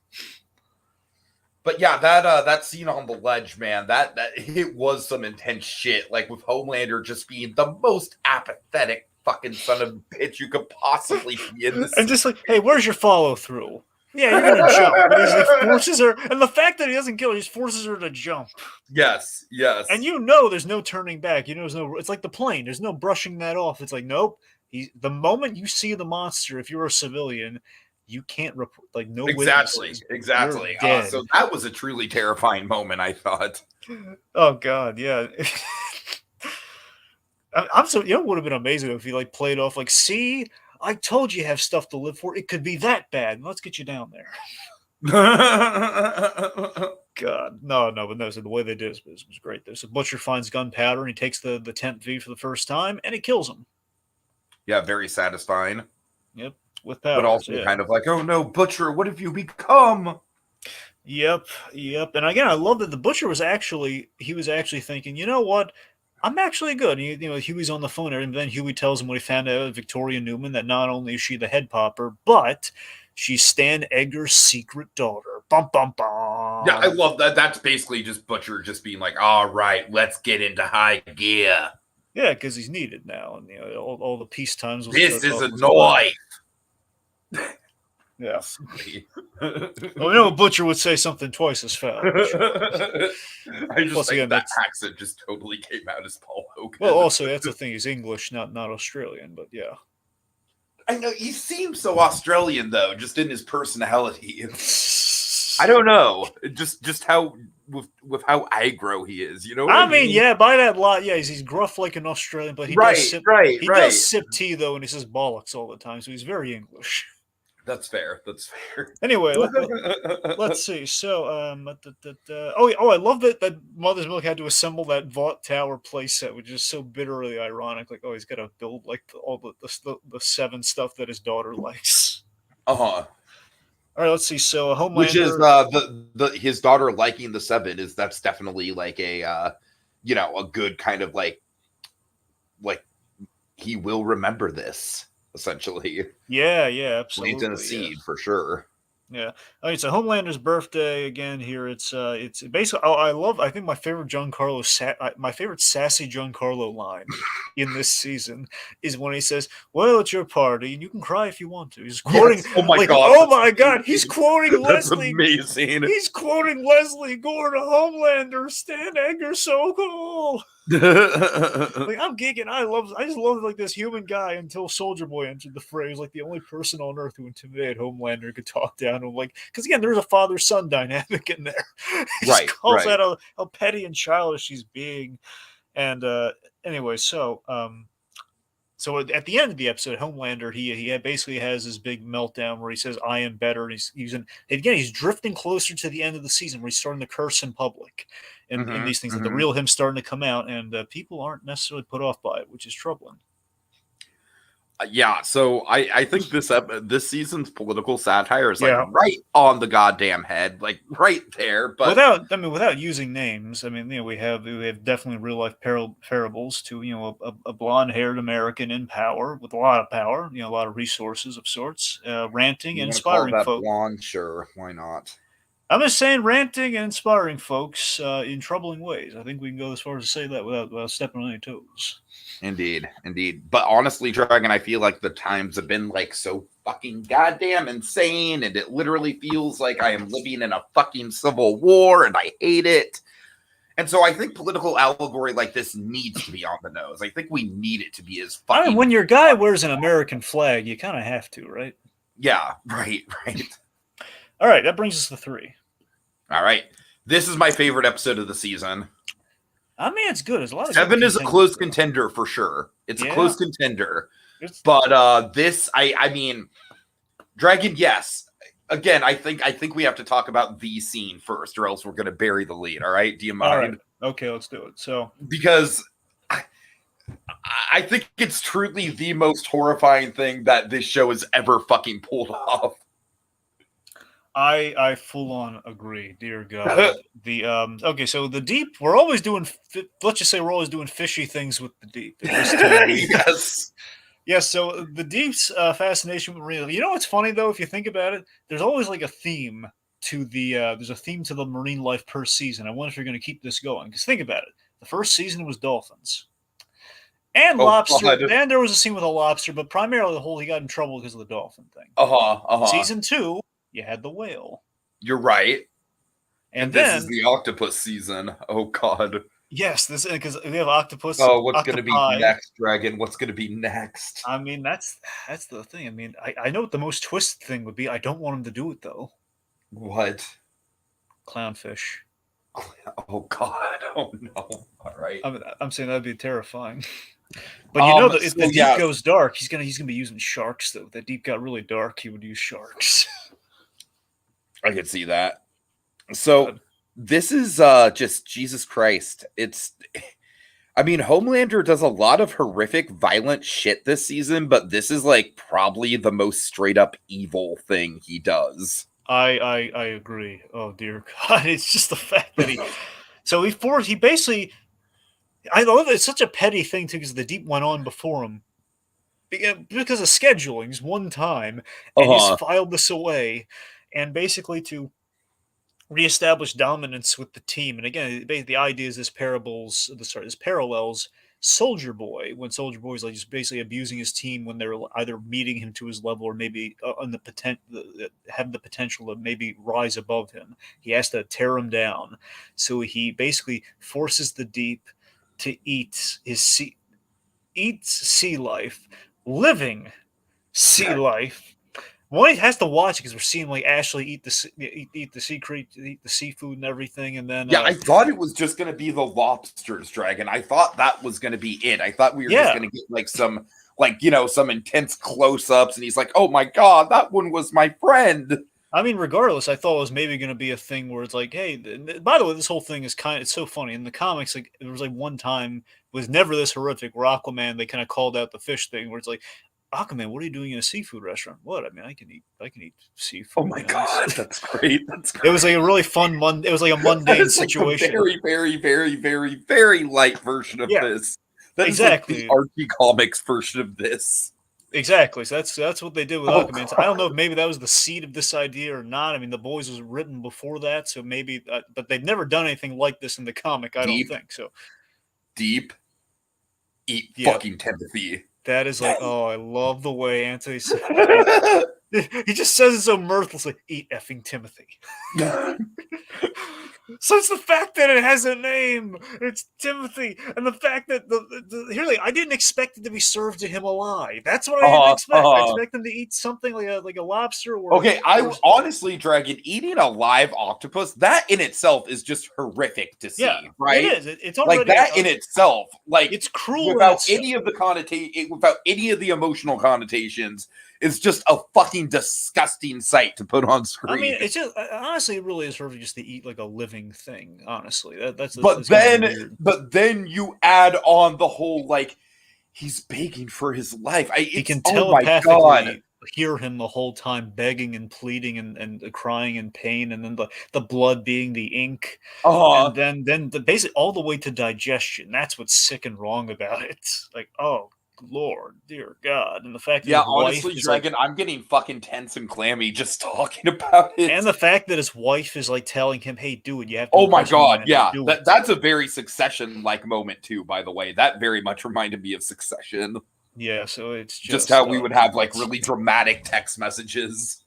But yeah, that scene on the ledge, man, that it was some intense shit. Like with Homelander just being the most apathetic fucking son of a bitch you could possibly be in this. And just like, hey, where's your follow through? Yeah, you're gonna jump. But he like forces her, and the fact that he doesn't kill her, he just forces her to jump. Yes. And there's no turning back. It's like the plane. There's no brushing that off. It's like, nope. The moment you see the monster, if you're a civilian, you can't report. Like no. Exactly. So that was a truly terrifying moment, I thought. Oh God, yeah. I'm so. It would have been amazing if he like played off like, see. I told you have stuff to live for. It could be that bad. Let's get you down there. God, no. But no. So the way they did it was great. So Butcher finds gunpowder and he takes the Temp V for the first time and it kills him. Yeah, very satisfying. Yep, with powder. But also kind of like, oh no, Butcher, what have you become? Yep. And again, I love that the Butcher was actually thinking, you know what? I'm actually good. Huey's on the phone, and then Huey tells him when he found out Victoria Newman that not only is she the head popper, but she's Stan Edgar's secret daughter. Bum, bum, bum. Yeah, I love that. That's basically just Butcher just being like, all right, let's get into high gear. Yeah, because he's needed now, and all the peace times. This is a knife. Yeah. Sorry. Well, a butcher would say something twice as foul. I just Plus, think again, that that's accent just totally came out as Paul Hogan. well. Also, that's the thing. He's English, not Australian. But yeah. I know he seems so Australian though, just in his personality. I don't know, just how with how aggro he is. You know what I mean, mean? yeah, by that lot, yeah, he's gruff like an Australian, but he Right. does sip tea though, and he says bollocks all the time, so he's very English. That's fair. Anyway, let's see. So, I love that Mother's Milk had to assemble that Vought Tower playset, which is so bitterly ironic. Like, oh, he's got to build like all the 7 stuff that his daughter likes. Uh-huh. All right, let's see. So, Homelander, which is the his daughter liking the 7 that's definitely like a a good kind of like he will remember this essentially. Yeah, absolutely. Planting a seed for sure. Yeah. All right, so Homelander's birthday again here. It's basically I think my favorite my favorite sassy Giancarlo line in this season is when he says, "Well, it's your party and you can cry if you want to." He's quoting Oh my god. Oh my god, he's quoting That's Leslie. amazing. He's quoting Leslie Gore to Homelander, "Stand anger so cool." Like, I'm geeking. I just love like this human guy until Soldier Boy entered the fray. He's like the only person on Earth who intimidated Homelander, could talk down to him. Like, because again, there's a father-son dynamic in there. He just calls out how petty and childish he's being. And anyway, so at the end of the episode, Homelander he basically has this big meltdown where he says, "I am better." And he's drifting closer to the end of the season where he's starting to curse in public, and these things, like the real him starting to come out, and people aren't necessarily put off by it, which is troubling. Yeah, so I think this season's political satire is like right on the goddamn head, like right there. But without using names, I mean, we have definitely real life parables to a blonde haired American in power with a lot of power, a lot of resources of sorts, ranting and inspiring folks. Blonde, sure, why not? I'm just saying, ranting and inspiring folks in troubling ways. I think we can go as far as to say that without stepping on any toes. Indeed. But honestly, Dragon, I feel like the times have been like so fucking goddamn insane, and it literally feels like I am living in a fucking civil war, and I hate it. And so I think political allegory like this needs to be on the nose. I think we need it to be as fucking... I mean, when your guy wears an American flag, you kind of have to, right? Yeah, right. All right, that brings us to 3. All right. This is my favorite episode of the season. I mean, it's good. There's a lot of 7 is a close contender for sure. It's a close contender. But this, I mean, Dragon, yes. Again, I think we have to talk about the scene first, or else we're going to bury the lead. All right? Do you mind? All right. Okay, let's do it. So, because I think it's truly the most horrifying thing that this show has ever fucking pulled off. I full on agree, dear God. Okay, so the Deep, we're always doing. Let's just say we're always doing fishy things with the Deep. Yes. Yes. So the Deep's fascination with real. You know what's funny though, if you think about it, there's always like a theme to the. There's a theme to the marine life per season. I wonder if you're going to keep this going, because think about it. The first season was dolphins. And lobster. God. And there was a scene with a lobster, but primarily he got in trouble because of the dolphin thing. Season 2. You had the whale. You're right. And then, this is the octopus season. Oh, God. Yes, this because we have octopus. Oh, what's going to be next, Dragon? What's going to be next? I mean, that's the thing. I mean, I know what the most twisted thing would be. I don't want him to do it, though. What? Clownfish. Oh, God. Oh, no. All right. I'm saying that'd be terrifying. But if the Deep goes dark, he's gonna be using sharks, though. If the Deep got really dark, he would use sharks. I could see that. So this is just Jesus Christ. I mean, Homelander does a lot of horrific, violent shit this season, but this is like probably the most straight up evil thing he does. I agree. Oh dear God, it's just the fact that he basically. I love it. It's such a petty thing too, because the Deep went on before him. Because of scheduling, just one time, and he's filed this away. And basically to reestablish dominance with the team. And again, the idea is this parallels Soldier Boy, when Soldier Boy is like just basically abusing his team when they're either meeting him to his level or maybe on have the potential to maybe rise above him. He has to tear him down, so he basically forces the Deep to eats sea life, living sea life. One has to watch it because we're seeing like Ashley eat the seafood and everything, and then Yeah, I thought it was just gonna be the lobsters, Dragon. I thought that was gonna be it. I thought we were just gonna get like some, like, you know, some intense close-ups, and he's like, "Oh my god, that one was my friend." I mean, regardless, I thought it was maybe going to be a thing where it's like, hey, by the way, this whole thing is it's so funny. In the comics, like, there was like one time, it was never this horrific, where Aquaman, they kind of called out the fish thing, where it's like, Aquaman, what are you doing in a seafood restaurant? What? I mean, I can eat seafood. Oh my god, that's great. That's great. It was like a really fun, it was like a mundane situation. Like a very, very, very, very light version of this. That exactly. is like the Archie Comics version of this. Exactly. So that's what they did with Aquaman. So I don't know if maybe that was the seed of this idea or not. I mean, The Boys was written before that, so maybe, but they've never done anything like this in the comic. I don't think so. Deep, eat fucking Timothy. That is like, oh, I love the way Anthony says. He just says it so mirthlessly. Eat effing Timothy. So it's the fact that it has a name. It's Timothy, and the fact that I didn't expect it to be served to him alive. That's what I didn't expect. I expect him to eat something like a lobster. I honestly, Dragon, eating a live octopus, that in itself is just horrific to see. Right? It is. It's already, like that in itself. Like, it's cruel without any of the emotional connotations. It's just a fucking disgusting sight to put on screen. I mean, it's just honestly, it really is sort of just to eat like a living thing. Honestly, that's but then you add on the whole, like, he's begging for his life. He can telepathically hear him the whole time begging and pleading and crying in pain, and then the blood being the ink, and then basically all the way to digestion. That's what's sick and wrong about it. Like, oh Lord, dear God, and the fact that honestly, Dragon, I'm getting fucking tense and clammy just talking about it, and the fact that his wife is like telling him, "Hey, do it, you have to." Oh my god, yeah, that's a very Succession like moment too. By the way, that very much reminded me of Succession. Yeah, so it's just how we would have like really dramatic text messages.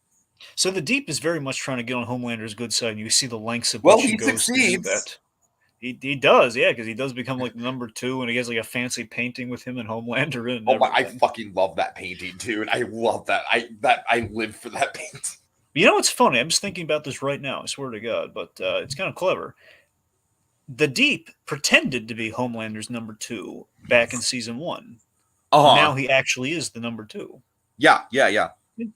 So the Deep is very much trying to get on Homelander's good side, and you see the lengths of which he goes to do that. He does, yeah, because he does become like number 2, and he has like a fancy painting with him and Homelander in. I fucking love that painting, dude. I love that. I live for that painting. You know what's funny? I'm just thinking about this right now. I swear to God, but it's kind of clever. The Deep pretended to be Homelander's number 2 back in season 1. Now he actually is the number 2. Yeah.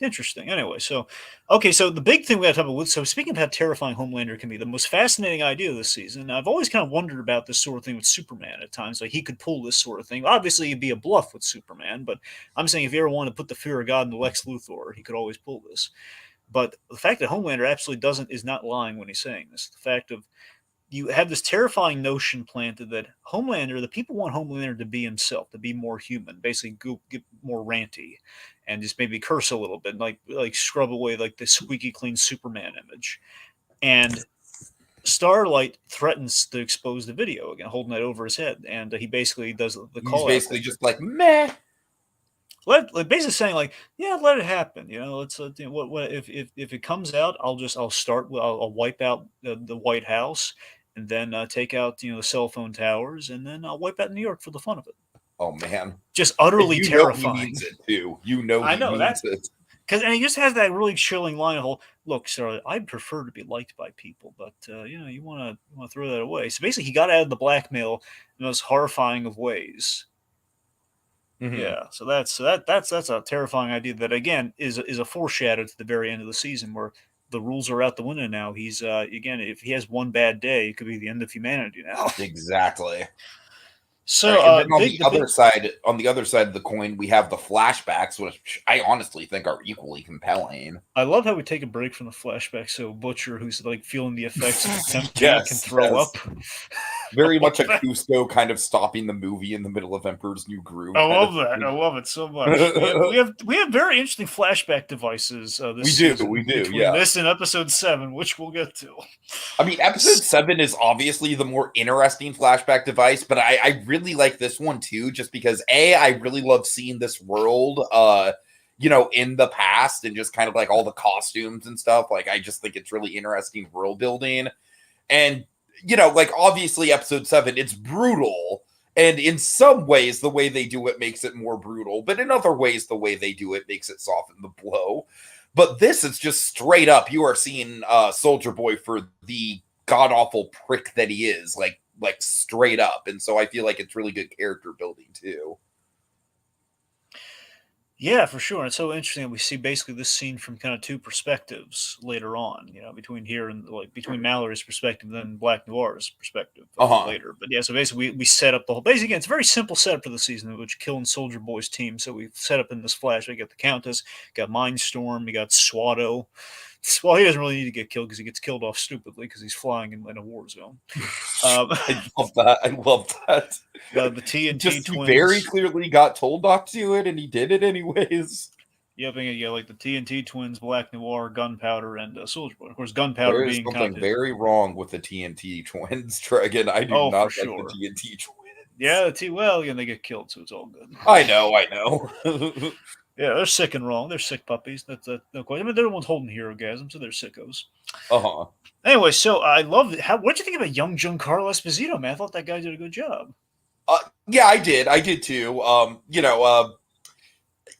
Interesting. Anyway, so the big thing we got to talk about with, so speaking of how terrifying Homelander can be, the most fascinating idea this season, I've always kind of wondered about this sort of thing with Superman at times. Like, he could pull this sort of thing. Obviously, it'd be a bluff with Superman, but I'm saying if you ever want to put the fear of God into Lex Luthor, he could always pull this. But the fact that Homelander absolutely is not lying when he's saying this. The fact of, you have this terrifying notion planted that the people want Homelander to be himself, to be more human, basically get more ranty, and just maybe curse a little bit, like scrub away like the squeaky clean Superman image. And Starlight threatens to expose the video again, holding it over his head, and he basically does the call. He's basically just like, meh. Basically saying like, yeah, let it happen. You know, let's what if it comes out, I'll wipe out the White House, and then take out the cell phone towers, and then I'll wipe out New York for the fun of it. Oh man, just utterly terrifying. He means it too. I know he means it. And he just has that really chilling line of, look, sir, I'd prefer to be liked by people, but you want to throw that away. So basically, he got out of the blackmail in the most horrifying of ways. Mm-hmm. Yeah, so that's a terrifying idea that again is a foreshadow to the very end of the season, where the rules are out the window now. He's again, if he has one bad day, it could be the end of humanity now. Exactly. So on the other side of the coin, we have the flashbacks, which I honestly think are equally compelling. I love how we take a break from the flashbacks, so Butcher, who's like feeling the effects of temptation, can throw up. Very much a that. Cusco kind of stopping the movie in the middle of Emperor's New Groove. I Kind love of that. I thing. love it so much. We have very interesting flashback devices this we season do, between yeah. this and episode 7, which we'll get to. I mean, episode 7 is obviously the more interesting flashback device, but I really like this one too, just because I really love seeing this world, in the past and just kind of like all the costumes and stuff. Like, I just think it's really interesting world building. And, like obviously episode 7, it's brutal. And in some ways, the way they do it makes it more brutal, but in other ways, the way they do it makes it soften the blow. But this is just straight up. You are seeing Soldier Boy for the god awful prick that he is, like straight up. And so I feel like it's really good character building too. Yeah, for sure. And it's so interesting that we see basically this scene from kind of two perspectives later on, between here and like between Mallory's perspective and then Black Noir's perspective later. But yeah, so basically we set up the whole basically again, it's a very simple setup for the season, which killing Soldier Boy's team. So we've set up in this flash, we got the Countess, got Mindstorm, we got Swatto. Well, he doesn't really need to get killed because he gets killed off stupidly because he's flying in a war zone. I love that. I love that. The TNT He twins. very clearly got told not to do it, and he did it anyways. Yep, yeah, like the TNT twins, Black Noir, Gunpowder, and Soldier Boy. Of course, Gunpowder There is being something kind of very wrong with the TNT twins. Dragon, I do not like sure. the TNT twins. Yeah, they get killed, so it's all good. I know. Yeah, they're sick and wrong. They're sick puppies. That's no question. I mean, they're the ones holding Herogasm, so they're sickos. Anyway, so I love it. What'd you think about young Giancarlo Esposito, man? I thought that guy did a good job. Yeah, I did too.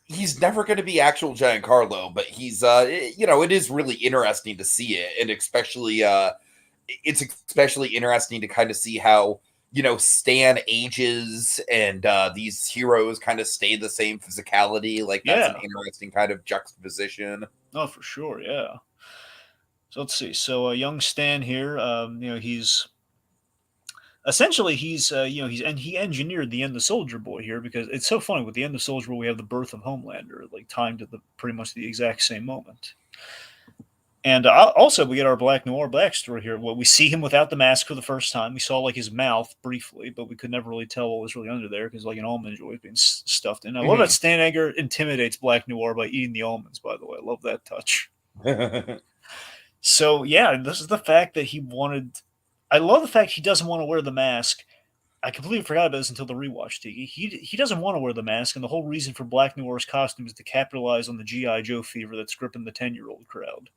He's never going to be actual Giancarlo, but he's it is really interesting to see it, and especially it's especially interesting to kind of see how Stan ages and these heroes kind of stay the same physicality. Like, that's an interesting kind of juxtaposition. Oh, for sure, yeah. So let's see. So young Stan here, he's essentially he engineered the end of Soldier Boy here, because it's so funny with the end of Soldier Boy we have the birth of Homelander, like timed at pretty much the exact same moment. And also, we get our Black Noir backstory here. Well, we see him without the mask for the first time. We saw like his mouth briefly, but we could never really tell what was really under there because like an almond joy was being stuffed in. I love that Stan Edgar intimidates Black Noir by eating the almonds, by the way. I love that touch. So, yeah, this is the fact that I love the fact he doesn't want to wear the mask. I completely forgot about this until the rewatch, Tiki. He doesn't want to wear the mask, and the whole reason for Black Noir's costume is to capitalize on the G.I. Joe fever that's gripping the 10-year-old crowd.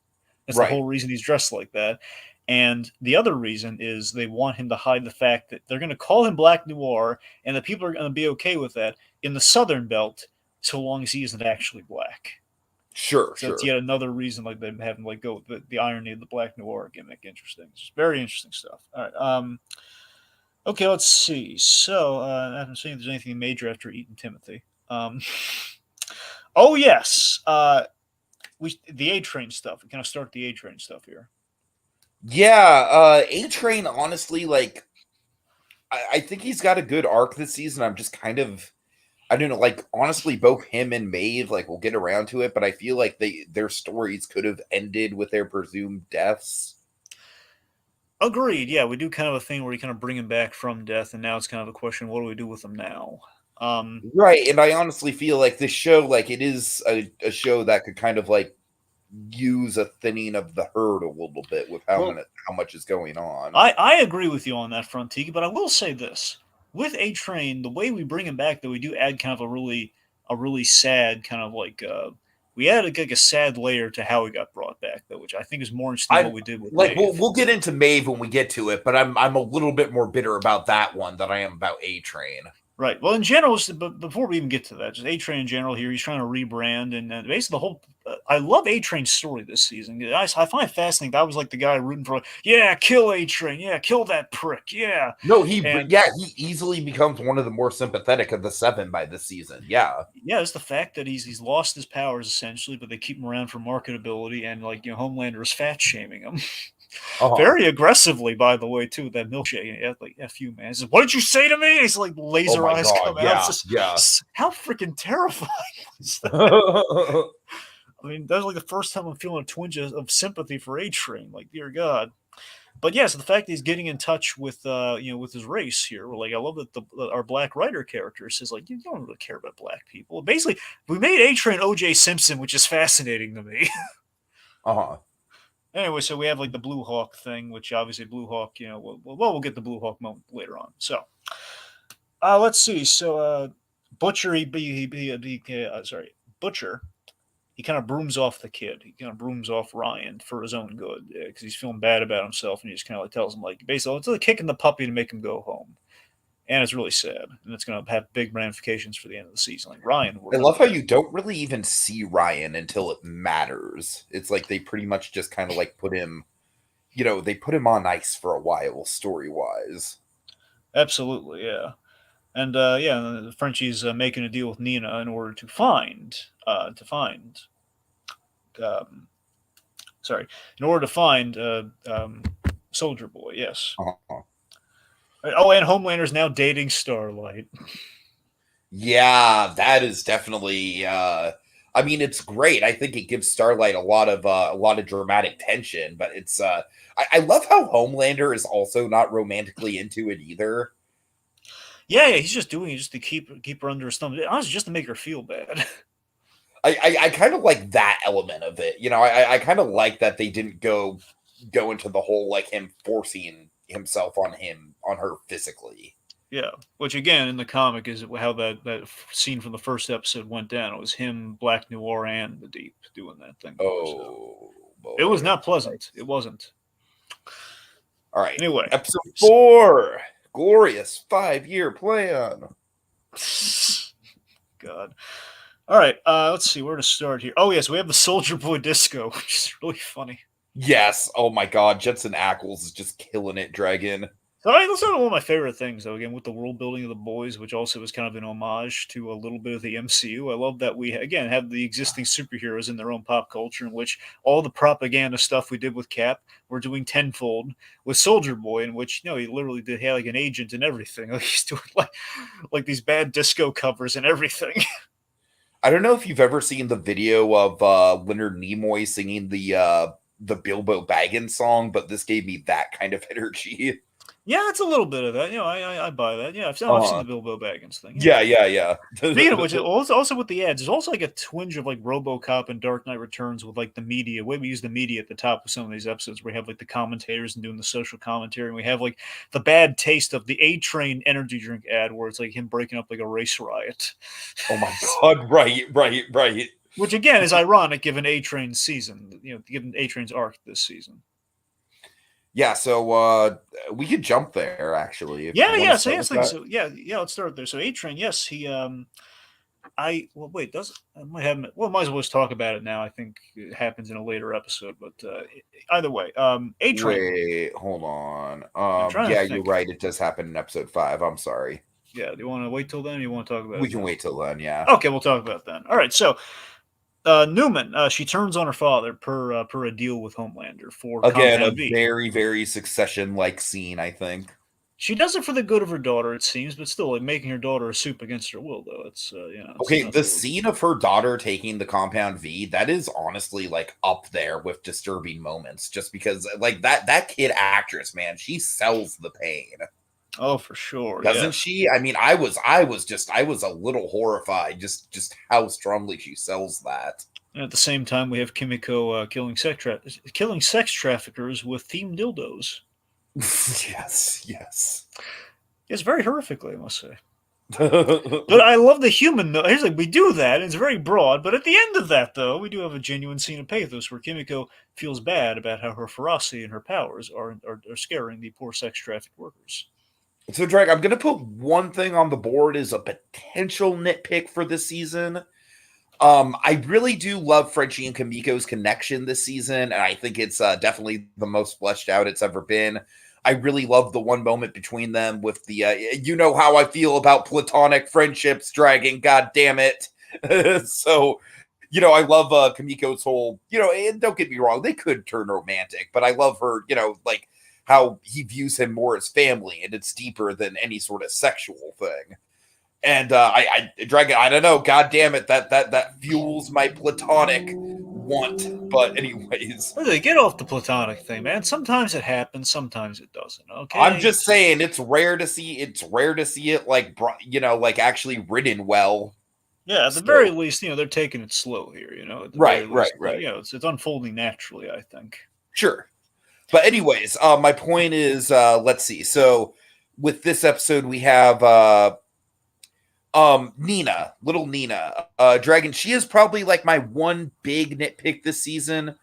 That's the whole reason he's dressed like that. And the other reason is they want him to hide the fact that they're going to call him Black Noir, and that people are going to be okay with that in the Southern Belt, so long as he isn't actually black. Sure. That's yet another reason, like them having like go the irony of the Black Noir gimmick. Interesting. It's just very interesting stuff. All right. Okay, let's see. So I haven't seen if there's anything major after eating Timothy. Oh yes. The A-Train stuff. We kind of start the A-Train stuff here. Yeah, A-Train, honestly, like, I think he's got a good arc this season. I'm just kind of, I don't know, like, honestly, both him and Maeve, like, we'll get around to it, but I feel like their stories could have ended with their presumed deaths. Agreed. Yeah, we do kind of a thing where you kind of bring him back from death, and now it's kind of a question, what do we do with him now? Right, and I honestly feel like this show, like, it is a show that could kind of, like, use a thinning of the herd a little bit with how much is going on. I agree with you on that front, Tiki, but I will say this. With A-Train, the way we bring him back, though, we do add kind of a really sad kind of like we added like a sad layer to how he got brought back, though, which I think is more interesting than what we did with like Maeve. we'll get into Maeve when we get to it, but I'm a little bit more bitter about that one than I am about A-Train. Right. Well, in general, but before we even get to that, just A-Train in general here, he's trying to rebrand, and basically the whole. I love A-Train's story this season. I find it fascinating. That was like the guy rooting for, yeah, kill A-Train, yeah, kill that prick, yeah. No, he easily becomes one of the more sympathetic of the 7 by this season. Yeah, it's the fact that he's lost his powers essentially, but they keep him around for marketability, and like Homelander is fat shaming him. Very aggressively, by the way, too, with that milkshake. Yeah, like, F you, man. He says, what did you say to me? He's like, laser eyes come out. How freaking terrifying was that? I mean, that was like the first time I'm feeling a twinge of sympathy for A-Train. Like, dear God. But yes, the fact that he's getting in touch with with his race here, like I love that our black writer character says like you don't really care about black people. Basically, we made A-Train O.J. Simpson, which is fascinating to me. Uh-huh. Anyway, so we have like the Blue Hawk thing, which obviously Blue Hawk, we'll get the Blue Hawk moment later on. So let's see. So Butcher, sorry, Butcher. He kind of brooms off the kid. He kind of brooms off Ryan for his own good because he's feeling bad about himself, and he just kind of like tells him like basically it's like kicking the puppy to make him go home, and it's really sad, and it's going to have big ramifications for the end of the season. Like Ryan, I love how you don't really even see Ryan until it matters. It's like they pretty much just kind of like put him, they put him on ice for a while, story wise. Absolutely, yeah. And Frenchie's making a deal with Nina in order to find sorry, in order to find Soldier Boy. Yes. Uh-huh. Oh, and Homelander's now dating Starlight. Yeah, that is definitely. I mean, it's great. I think it gives Starlight a lot of dramatic tension. But it's. I love how Homelander is also not romantically into it either. Yeah, he's just doing it just to keep her under his thumb. Honestly, just to make her feel bad. I kind of like that element of it. I kind of like that they didn't go into the whole like him forcing himself on her physically. Yeah, which again in the comic is how that scene from the first episode went down. It was him, Black Noir, and the Deep doing that thing. Oh, boy. It was not pleasant. It wasn't. All right. Anyway, episode 4, glorious 5-year plan. God. All right, let's see where to start here. Oh yes, we have the Soldier Boy disco, which is really funny. Yes. Oh my God, Jensen Ackles is just killing it, Dragon. So that's not one of my favorite things, though. Again, with the world building of the boys, which also is kind of an homage to a little bit of the MCU. I love that we again have the existing superheroes in their own pop culture, in which all the propaganda stuff we did with Cap, we're doing tenfold with Soldier Boy, in which he literally did have like an agent and everything. Like he's doing like these bad disco covers and everything. I don't know if you've ever seen the video of Leonard Nimoy singing the Bilbo Baggins song, but this gave me that kind of energy. Yeah, it's a little bit of that. I buy that. Yeah, I've seen the Bilbo Baggins thing. Yeah. Speaking of which, also with the ads, there's also like a twinge of like RoboCop and Dark Knight Returns with like the media. Way we use the media at the top of some of these episodes, where we have like the commentators and doing the social commentary, and we have like the bad taste of the A-Train energy drink ad, where it's like him breaking up like a race riot. Oh my God! Right. Which again is ironic given A-Train's season. Given A-Train's arc this season. Yeah, so we could jump there actually. Let's start there. So A-Train, yes, he might as well just talk about it now. I think it happens in a later episode, but either way, A-Train. Wait, hold on. You're right. It does happen in episode 5. I'm sorry. Yeah, do you want to wait till then? Or you want to talk about it? We can wait till then. Yeah. Okay, we'll talk about it then. All right, so. Newman, she turns on her father per a deal with Homelander for again Compound a V. very, very Succession-like scene. I think she does it for the good of her daughter, it seems, but still, like making her daughter a soup against her will, though. It's okay. The scene of her daughter taking the Compound V, that is honestly like up there with disturbing moments, just because like that kid actress, man, she sells the pain. Oh, for sure. Doesn't she? I mean, I was a little horrified just how strongly she sells that. And at the same time, we have Kimiko killing sex traffickers with themed dildos. Yes. Yes, very horrifically, I must say. But I love the human. Here's like we do that. And it's very broad, but at the end of that, though, we do have a genuine scene of pathos where Kimiko feels bad about how her ferocity and her powers are scaring the poor sex trafficked workers. So, Drake, I'm going to put one thing on the board as a potential nitpick for this season. I really do love Frenchie and Kimiko's connection this season, and I think it's definitely the most fleshed out it's ever been. I really love the one moment between them with the, you know how I feel about platonic friendships, Dragon, god damn it. So, I love Kimiko's whole, and don't get me wrong, they could turn romantic, but I love her, like, how he views him more as family, and it's deeper than any sort of sexual thing. And Dragon, I don't know, god damn it, that fuels my platonic want. But anyways, Look, get off the platonic thing, man. Sometimes it happens, sometimes it doesn't. I'm Okay. just saying it's rare to see. It's rare to see it like like actually written well. Yeah, at the very So least, they're taking it slow here. At the very right, right, least, right. it's unfolding naturally. I think. Sure. But anyways, my point is, let's see. So with this episode, we have Nina, little Nina, Dragon. She is probably like my one big nitpick this season,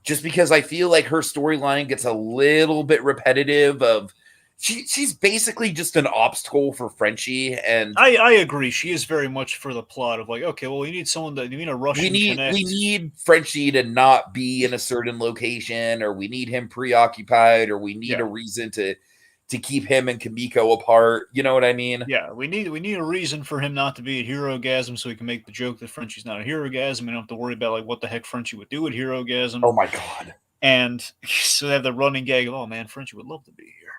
just because I feel like her storyline gets a little bit repetitive. She's basically just an obstacle for Frenchie, and I agree. She is very much for the plot of like, okay, well, we need a Russian we connect. need Frenchie to not be in a certain location, or we need him preoccupied, or we need a reason to keep him and Kimiko apart. You know what I mean? Yeah, we need a reason for him not to be at Herogasm, so we can make the joke that Frenchie's not a Herogasm. We don't have to worry about like what the heck Frenchie would do at Herogasm. Oh my god! And so they have the running gag of, oh man, Frenchie would love to be here.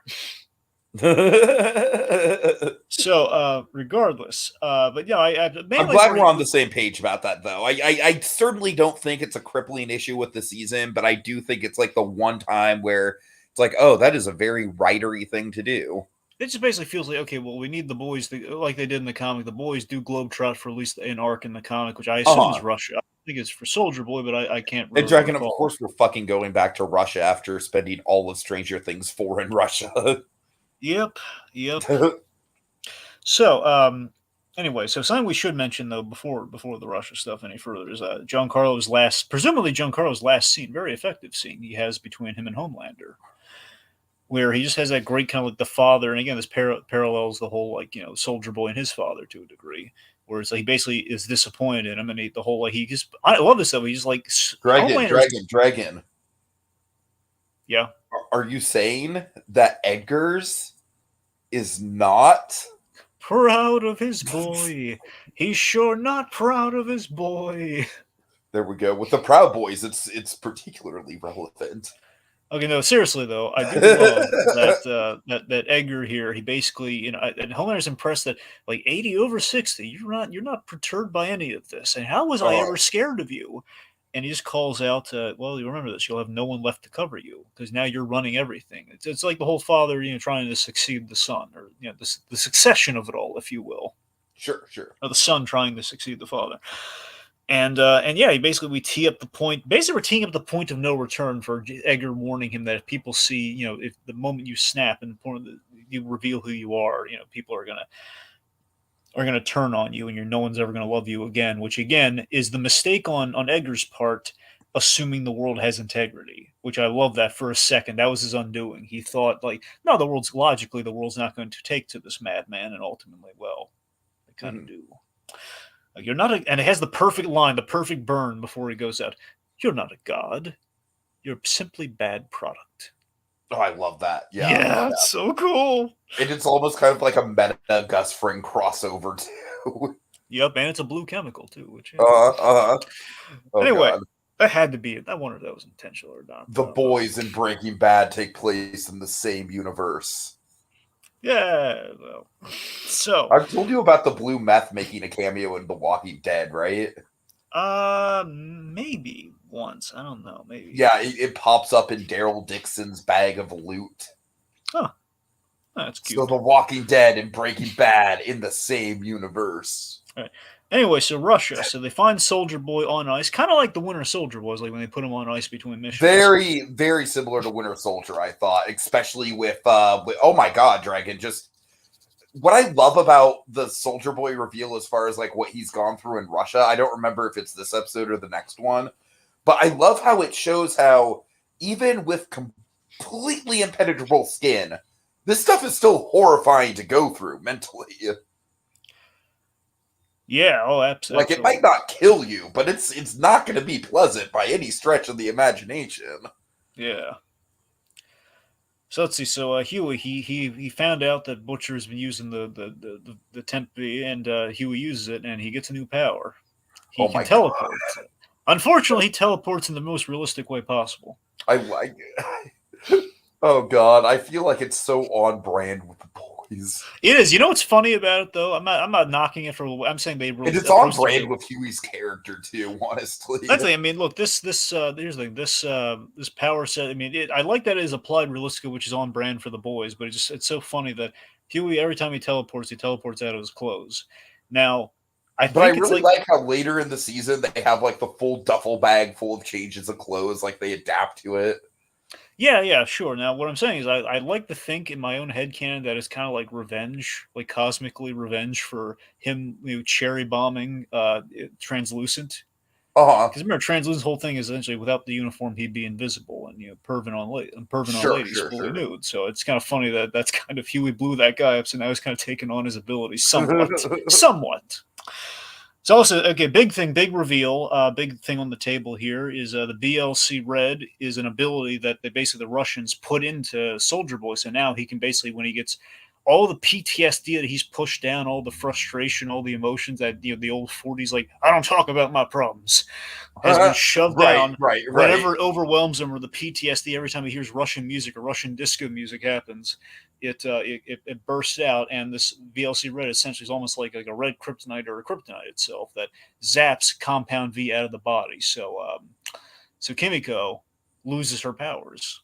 So, regardless, but yeah, I'm glad we're on the same page about that, though. I certainly don't think it's a crippling issue with the season, but I do think it's like the one time where it's like, oh, that is a very writery thing to do. It just basically feels like, okay, well, we need the boys to, like they did in the comic. The boys do globetrot for at least an arc in the comic, which I assume is Russia. I think it's for Soldier Boy, but I can't really And Dragon, recall. of course, we're fucking going back to Russia after spending all of Stranger Things 4 in Russia. Yep. So, anyway, so something we should mention though before the Russia stuff any further is presumably Giancarlo's last scene, very effective scene he has between him and Homelander, where he just has that great kind of like the father, and again this parallels the whole like Soldier Boy and his father to a degree, where it's like he basically is disappointed in him, and the whole like I love this though. He's like Dragon. Yeah. Are you saying that Edgar's is not proud of his boy? He's sure not proud of his boy. There we go. With the Proud Boys, it's particularly relevant. Okay, no, seriously though, I do love that Edgar here. He basically, and Homelander's impressed that like 80 over 60, you're not perturbed by any of this. And how was I ever scared of you? And he just calls out, well, you remember this, you'll have no one left to cover you because now you're running everything. It's like the whole father, trying to succeed the son, or the succession of it all, if you will. Sure. Or the son trying to succeed the father. And yeah, we tee up the point. Basically, we're teeing up the point of no return for Edgar, warning him that if people see, if the moment you snap and you reveal who you are, people are gonna turn on you, and no one's ever gonna love you again. Which again is the mistake on Edgar's part, assuming the world has integrity. Which I love that for a second. That was his undoing. He thought like, no, the world's not going to take to this madman, and ultimately, well, they kind of do. You're not and it has the perfect line, the perfect burn before he goes out. You're not a god. You're simply bad product. Oh, I love that. Yeah, it's so cool. And it's almost kind of like a meta Gus Fring crossover too. Yep, and it's a blue chemical too. Which Oh, anyway, God. that had to be it. I wonder if that was intentional or not. The boys in Breaking Bad take place in the same universe. Yeah, well, so I've told you about the blue meth making a cameo in The Walking Dead, right? Maybe once. I don't know. Maybe. Yeah, it pops up in Daryl Dixon's bag of loot. Huh. That's cute. So The Walking Dead and Breaking Bad in the same universe. All right. Anyway, so Russia. So they find Soldier Boy on ice, kind of like the Winter Soldier was, like when they put him on ice between missions. Very, very similar to Winter Soldier, I thought, especially with oh my God, Dragon. Just what I love about the Soldier Boy reveal as far as like what he's gone through in Russia. I don't remember if it's this episode or the next one, but I love how it shows how even with completely impenetrable skin, this stuff is still horrifying to go through mentally. Yeah, oh, absolutely. Like, it might not kill you, but it's not going to be pleasant by any stretch of the imagination. Yeah. So let's see. So Huey, he found out that Butcher's been using the tempe, and Huey uses it, and he gets a new power. He can teleport. Unfortunately, he teleports in the most realistic way possible. I like. Oh God, I feel like it's so on brand with the boys. boys. It is. You know what's funny about it though? I'm not knocking it for. I'm saying they And it's on brand with Huey's character too. Honestly, I mean, look, this here's the thing. This power set. I mean, I like that it is applied realistically, which is on brand for the boys. But it's so funny that Huey, every time he teleports out of his clothes. Now, but I really like how later in the season they have like the full duffel bag full of changes of clothes, like they adapt to it. Yeah, sure. Now, what I'm saying is, I like to think in my own headcanon that it's kind of like revenge, like cosmically revenge for him, cherry bombing Translucent. Because remember, Translucent's whole thing is essentially without the uniform, he'd be invisible and perving on ladies fully nude. So it's kind of funny that that's kind of Huey blew that guy up, so now he's kind of taking on his abilities somewhat. So also, big reveal, big thing on the table here is the BLC Red is an ability that the Russians put into Soldier Boy. So now he can basically, when he gets all the PTSD that he's pushed down, all the frustration, all the emotions that the old 40s, like, I don't talk about my problems, has been shoved down. Right. Whatever overwhelms him, or the PTSD every time he hears Russian music or Russian disco music happens, it bursts out, and this VLC Red essentially is almost like a red kryptonite or a kryptonite itself that zaps Compound V out of the body. So Kimiko loses her powers.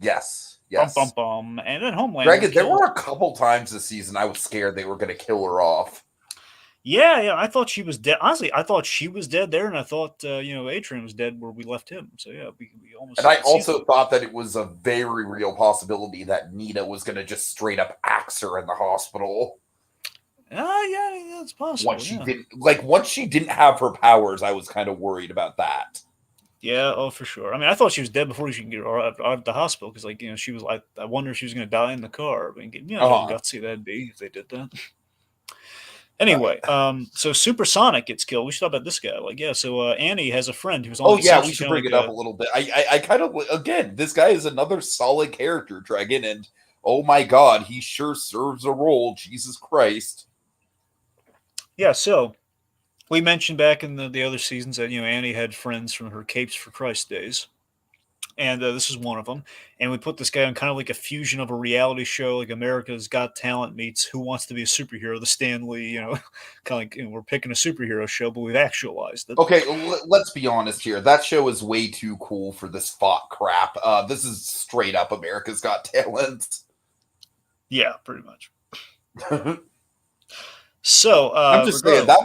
Yes. And then Homelander. Dragon, there were a couple times this season I was scared they were going to kill her off. Yeah, I thought she was dead. Honestly, I thought she was dead there, and I thought A-Train was dead where we left him. So yeah, we almost. And I also thought that it was a very real possibility that Nina was going to just straight up axe her in the hospital. Yeah, it's possible. Once she didn't have her powers, I was kind of worried about that. Yeah, for sure. I mean, I thought she was dead before she could get her out of the hospital because, she was like, I wonder if she was going to die in the car. I mean, how gutsy that'd be if they did that. Anyway, so Supersonic gets killed. We should talk about this guy. So Annie has a friend who's on. We should bring it up a little bit. I kind of, again, this guy is another solid character, Dragon, and oh my God, he sure serves a role. Jesus Christ. Yeah, so we mentioned back in the other seasons that Annie had friends from her Capes for Christ days, and this is one of them. And we put this guy on kind of like a fusion of a reality show, like America's Got Talent meets Who Wants to Be a Superhero, the Stan Lee, kind of like we're picking a superhero show, but we've actualized it. Okay, let's be honest here. That show is way too cool for this fought crap. This is straight up America's Got Talent. Yeah, pretty much. So I'm just saying that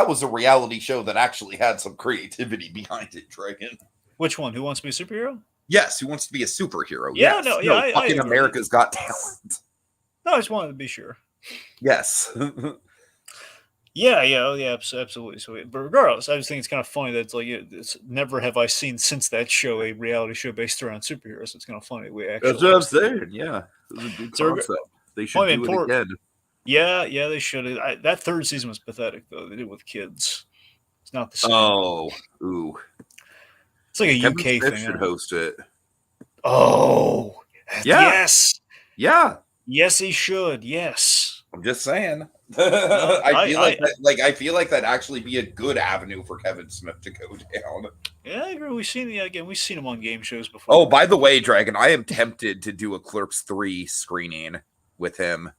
was a reality show that actually had some creativity behind it, Dragon. Which one? Who Wants to Be a Superhero? Yes, Who Wants to Be a Superhero? Yeah, yes. Fucking America's Got Talent. No, I just wanted to be sure. Yes. Yeah, absolutely. So, but regardless, I just think it's kind of funny that it's never have I seen since that show a reality show based around superheroes. It's kind of funny. That's what I'm saying. Yeah, it was a good concept. They should do it again. Yeah, they should. That third season was pathetic, though. They did it with kids. It's not the same. Oh, ooh. It's like a Kevin UK Smith thing. Should host it. Oh, yeah. Yes. Yeah. Yes, he should. Yes. I'm just saying. I feel like that'd actually be a good avenue for Kevin Smith to go down. Yeah, I agree. We've seen him on game shows before. Oh, by the way, Dragon, I am tempted to do a Clerks 3 screening with him.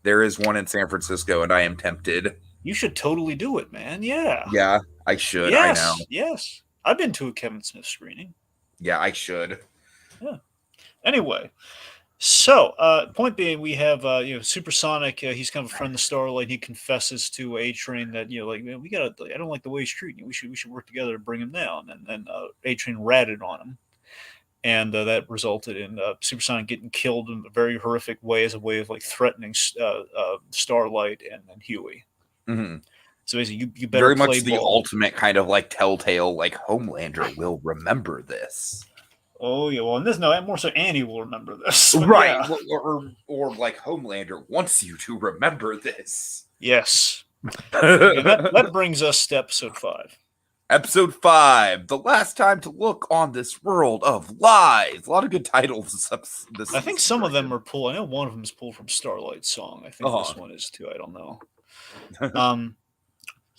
There is one in San Francisco, and I am tempted. You should totally do it, man. Yeah. Yeah, I should. Yes, I know. Yes. I've been to a Kevin Smith screening. Yeah, I should. Yeah. Anyway, so point being, we have Supersonic. He's kind of a friend of Starlight. He confesses to A-Train that man, we gotta. I don't like the way he's treating you. We should work together to bring him down. And A-Train ratted on him, and that resulted in Supersonic getting killed in a very horrific way as a way of threatening Starlight and Huey. Mm-hmm. So basically, you better very play much the ball. ultimate kind of telltale, Homelander will remember this. Oh yeah, well, more so Annie will remember this, right? Yeah. Or Homelander wants you to remember this. Yes. that brings us to episode 5. Episode 5, the last time to look on this world of lies. A lot of good titles. I think some of them are pulled. I know one of them is pulled from Starlight's song. I think this one is too. I don't know.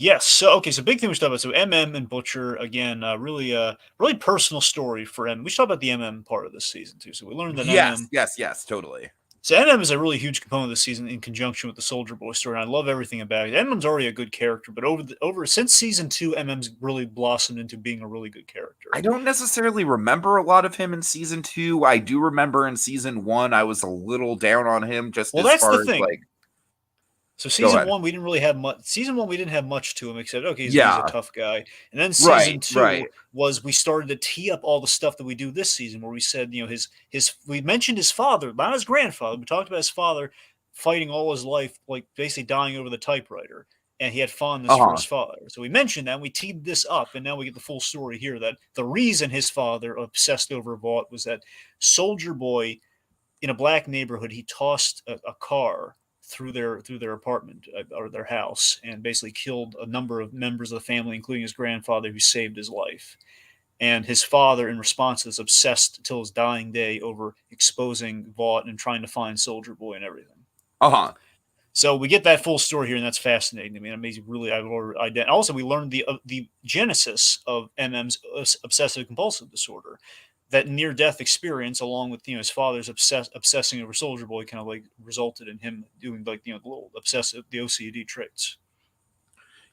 Yes. So big thing we should talk about. So MM and Butcher again, really personal story for M. We should talk about the MM part of this season too. So we learned that yes, totally. So MM is a really huge component of the season in conjunction with the Soldier Boy story. And I love everything about it. MM's already a good character, but over since season 2, MM's really blossomed into being a really good character. I don't necessarily remember a lot of him in season 2. I do remember in season 1, I was a little down on him just Well, as that's the far as like. thing. So Go season ahead. 1, we didn't really have much. Season 1, we didn't have much to him except okay, he's a Yeah. tough guy. And then season Right. 2 Right. was we started to tee up all the stuff that we do this season, where we said his we mentioned his father, not his grandfather. We talked about his father fighting all his life, like basically dying over the typewriter, and he had fondness for Uh-huh. his father. So we mentioned that, and we teed this up, and now we get the full story here. That the reason his father obsessed over Vought was that Soldier Boy in a black neighborhood, he tossed a car through their apartment or their house, and basically killed a number of members of the family, including his grandfather, who saved his life. And his father, in response to this, obsessed till his dying day over exposing Vought and trying to find Soldier Boy and everything. Uh-huh. So we get that full story here, and that's fascinating to me. It makes you really. Also, we learned the genesis of MM's obsessive compulsive disorder, that near death experience, along with his father's obsessing over Soldier Boy, kind of like resulted in him doing like the little obsessive the OCD traits.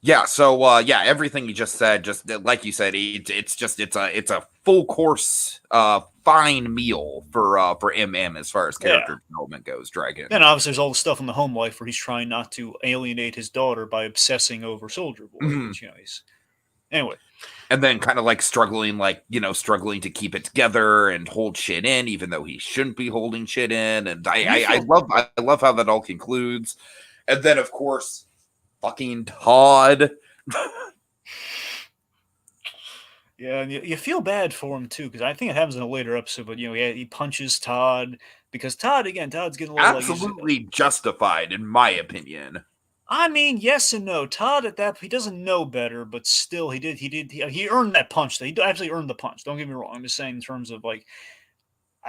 Yeah, so yeah, everything you just said, just like you said, it's a full course fine meal for MM as far as Yeah. character development goes, Dragon. Then obviously there's all the stuff in the home life where he's trying not to alienate his daughter by obsessing over Soldier Boy, Mhm. which he's anyway. And then kind of like struggling to keep it together and hold shit in, even though he shouldn't be holding shit in. And I love how that all concludes. And then of course, fucking Todd. Yeah, and you feel bad for him too, because I think it happens in a later episode. But he punches Todd because Todd's getting a little like Absolutely justified, in my opinion. I mean, yes and no. Todd at that he doesn't know better, but still he earned that punch. He actually earned the punch. Don't get me wrong. I'm just saying in terms of like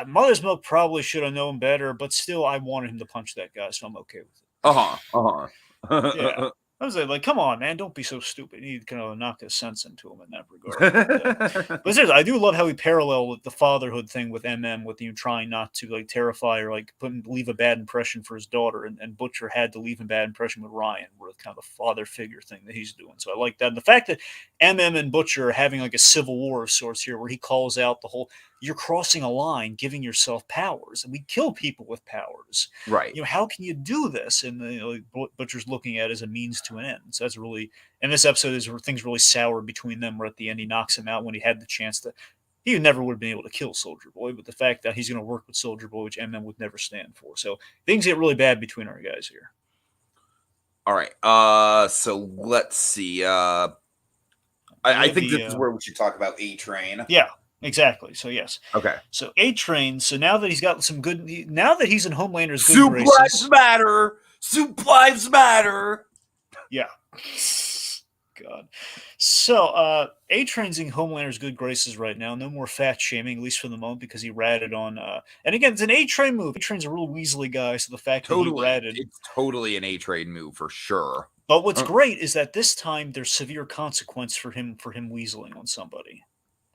Mother's Milk probably should have known better, but still I wanted him to punch that guy, so I'm okay with it. Yeah. Uh-huh. I was like, come on, man, don't be so stupid. You need to kind of knock his sense into him in that regard. But seriously, I do love how he paralleled the fatherhood thing with MM, with you trying not to like terrify or like leave a bad impression for his daughter, and Butcher had to leave a bad impression with Ryan, with kind of the father figure thing that he's doing. So I like that. And the fact that MM and Butcher are having like a civil war of sorts here, where he calls out the whole "you're crossing a line, giving yourself powers, and we kill people with powers." Right. How can you do this? And Butcher's looking at it as a means to an end. So that's really, and this episode is where things really sour between them. Where at the end he knocks him out when he had the chance to. He never would have been able to kill Soldier Boy, but the fact that he's going to work with Soldier Boy, which MM would never stand for. So things get really bad between our guys here. All right. So let's see. I think this is where we should talk about A-Train. Yeah, exactly. So yes. Okay. So A-Train. So now that he's got some good, now that he's in Homelander's good Soup graces. lives matter. Soup lives matter. Yeah. God. So A-Train's in Homelander's good graces right now. No more fat shaming, at least for the moment, because he ratted on. And again, it's an A-Train move. A-Train's a real Weasley guy, so the fact that he ratted. It's totally an A-Train move for sure. But what's great is that this time there's severe consequence for him weaseling on somebody.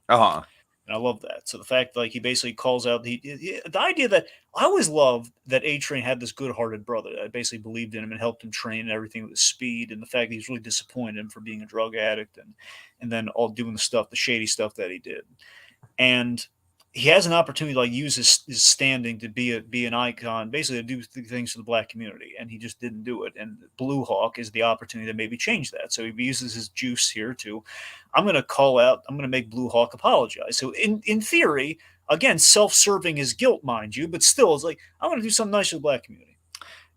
Uh-huh. And I love that. So the fact like he basically calls out the idea that I always loved that A-Train had this good-hearted brother that basically believed in him and helped him train and everything with his speed, and the fact that he's really disappointed in him for being a drug addict and then all doing the shady stuff that he did. And he has an opportunity to like use his standing to be an icon, basically to do things for the black community, and he just didn't do it. And Blue Hawk is the opportunity to maybe change that. So he uses his juice here to, I'm going to make Blue Hawk apologize. So in theory, again, self-serving his guilt, mind you, but still, it's like I'm going to do something nice for the black community.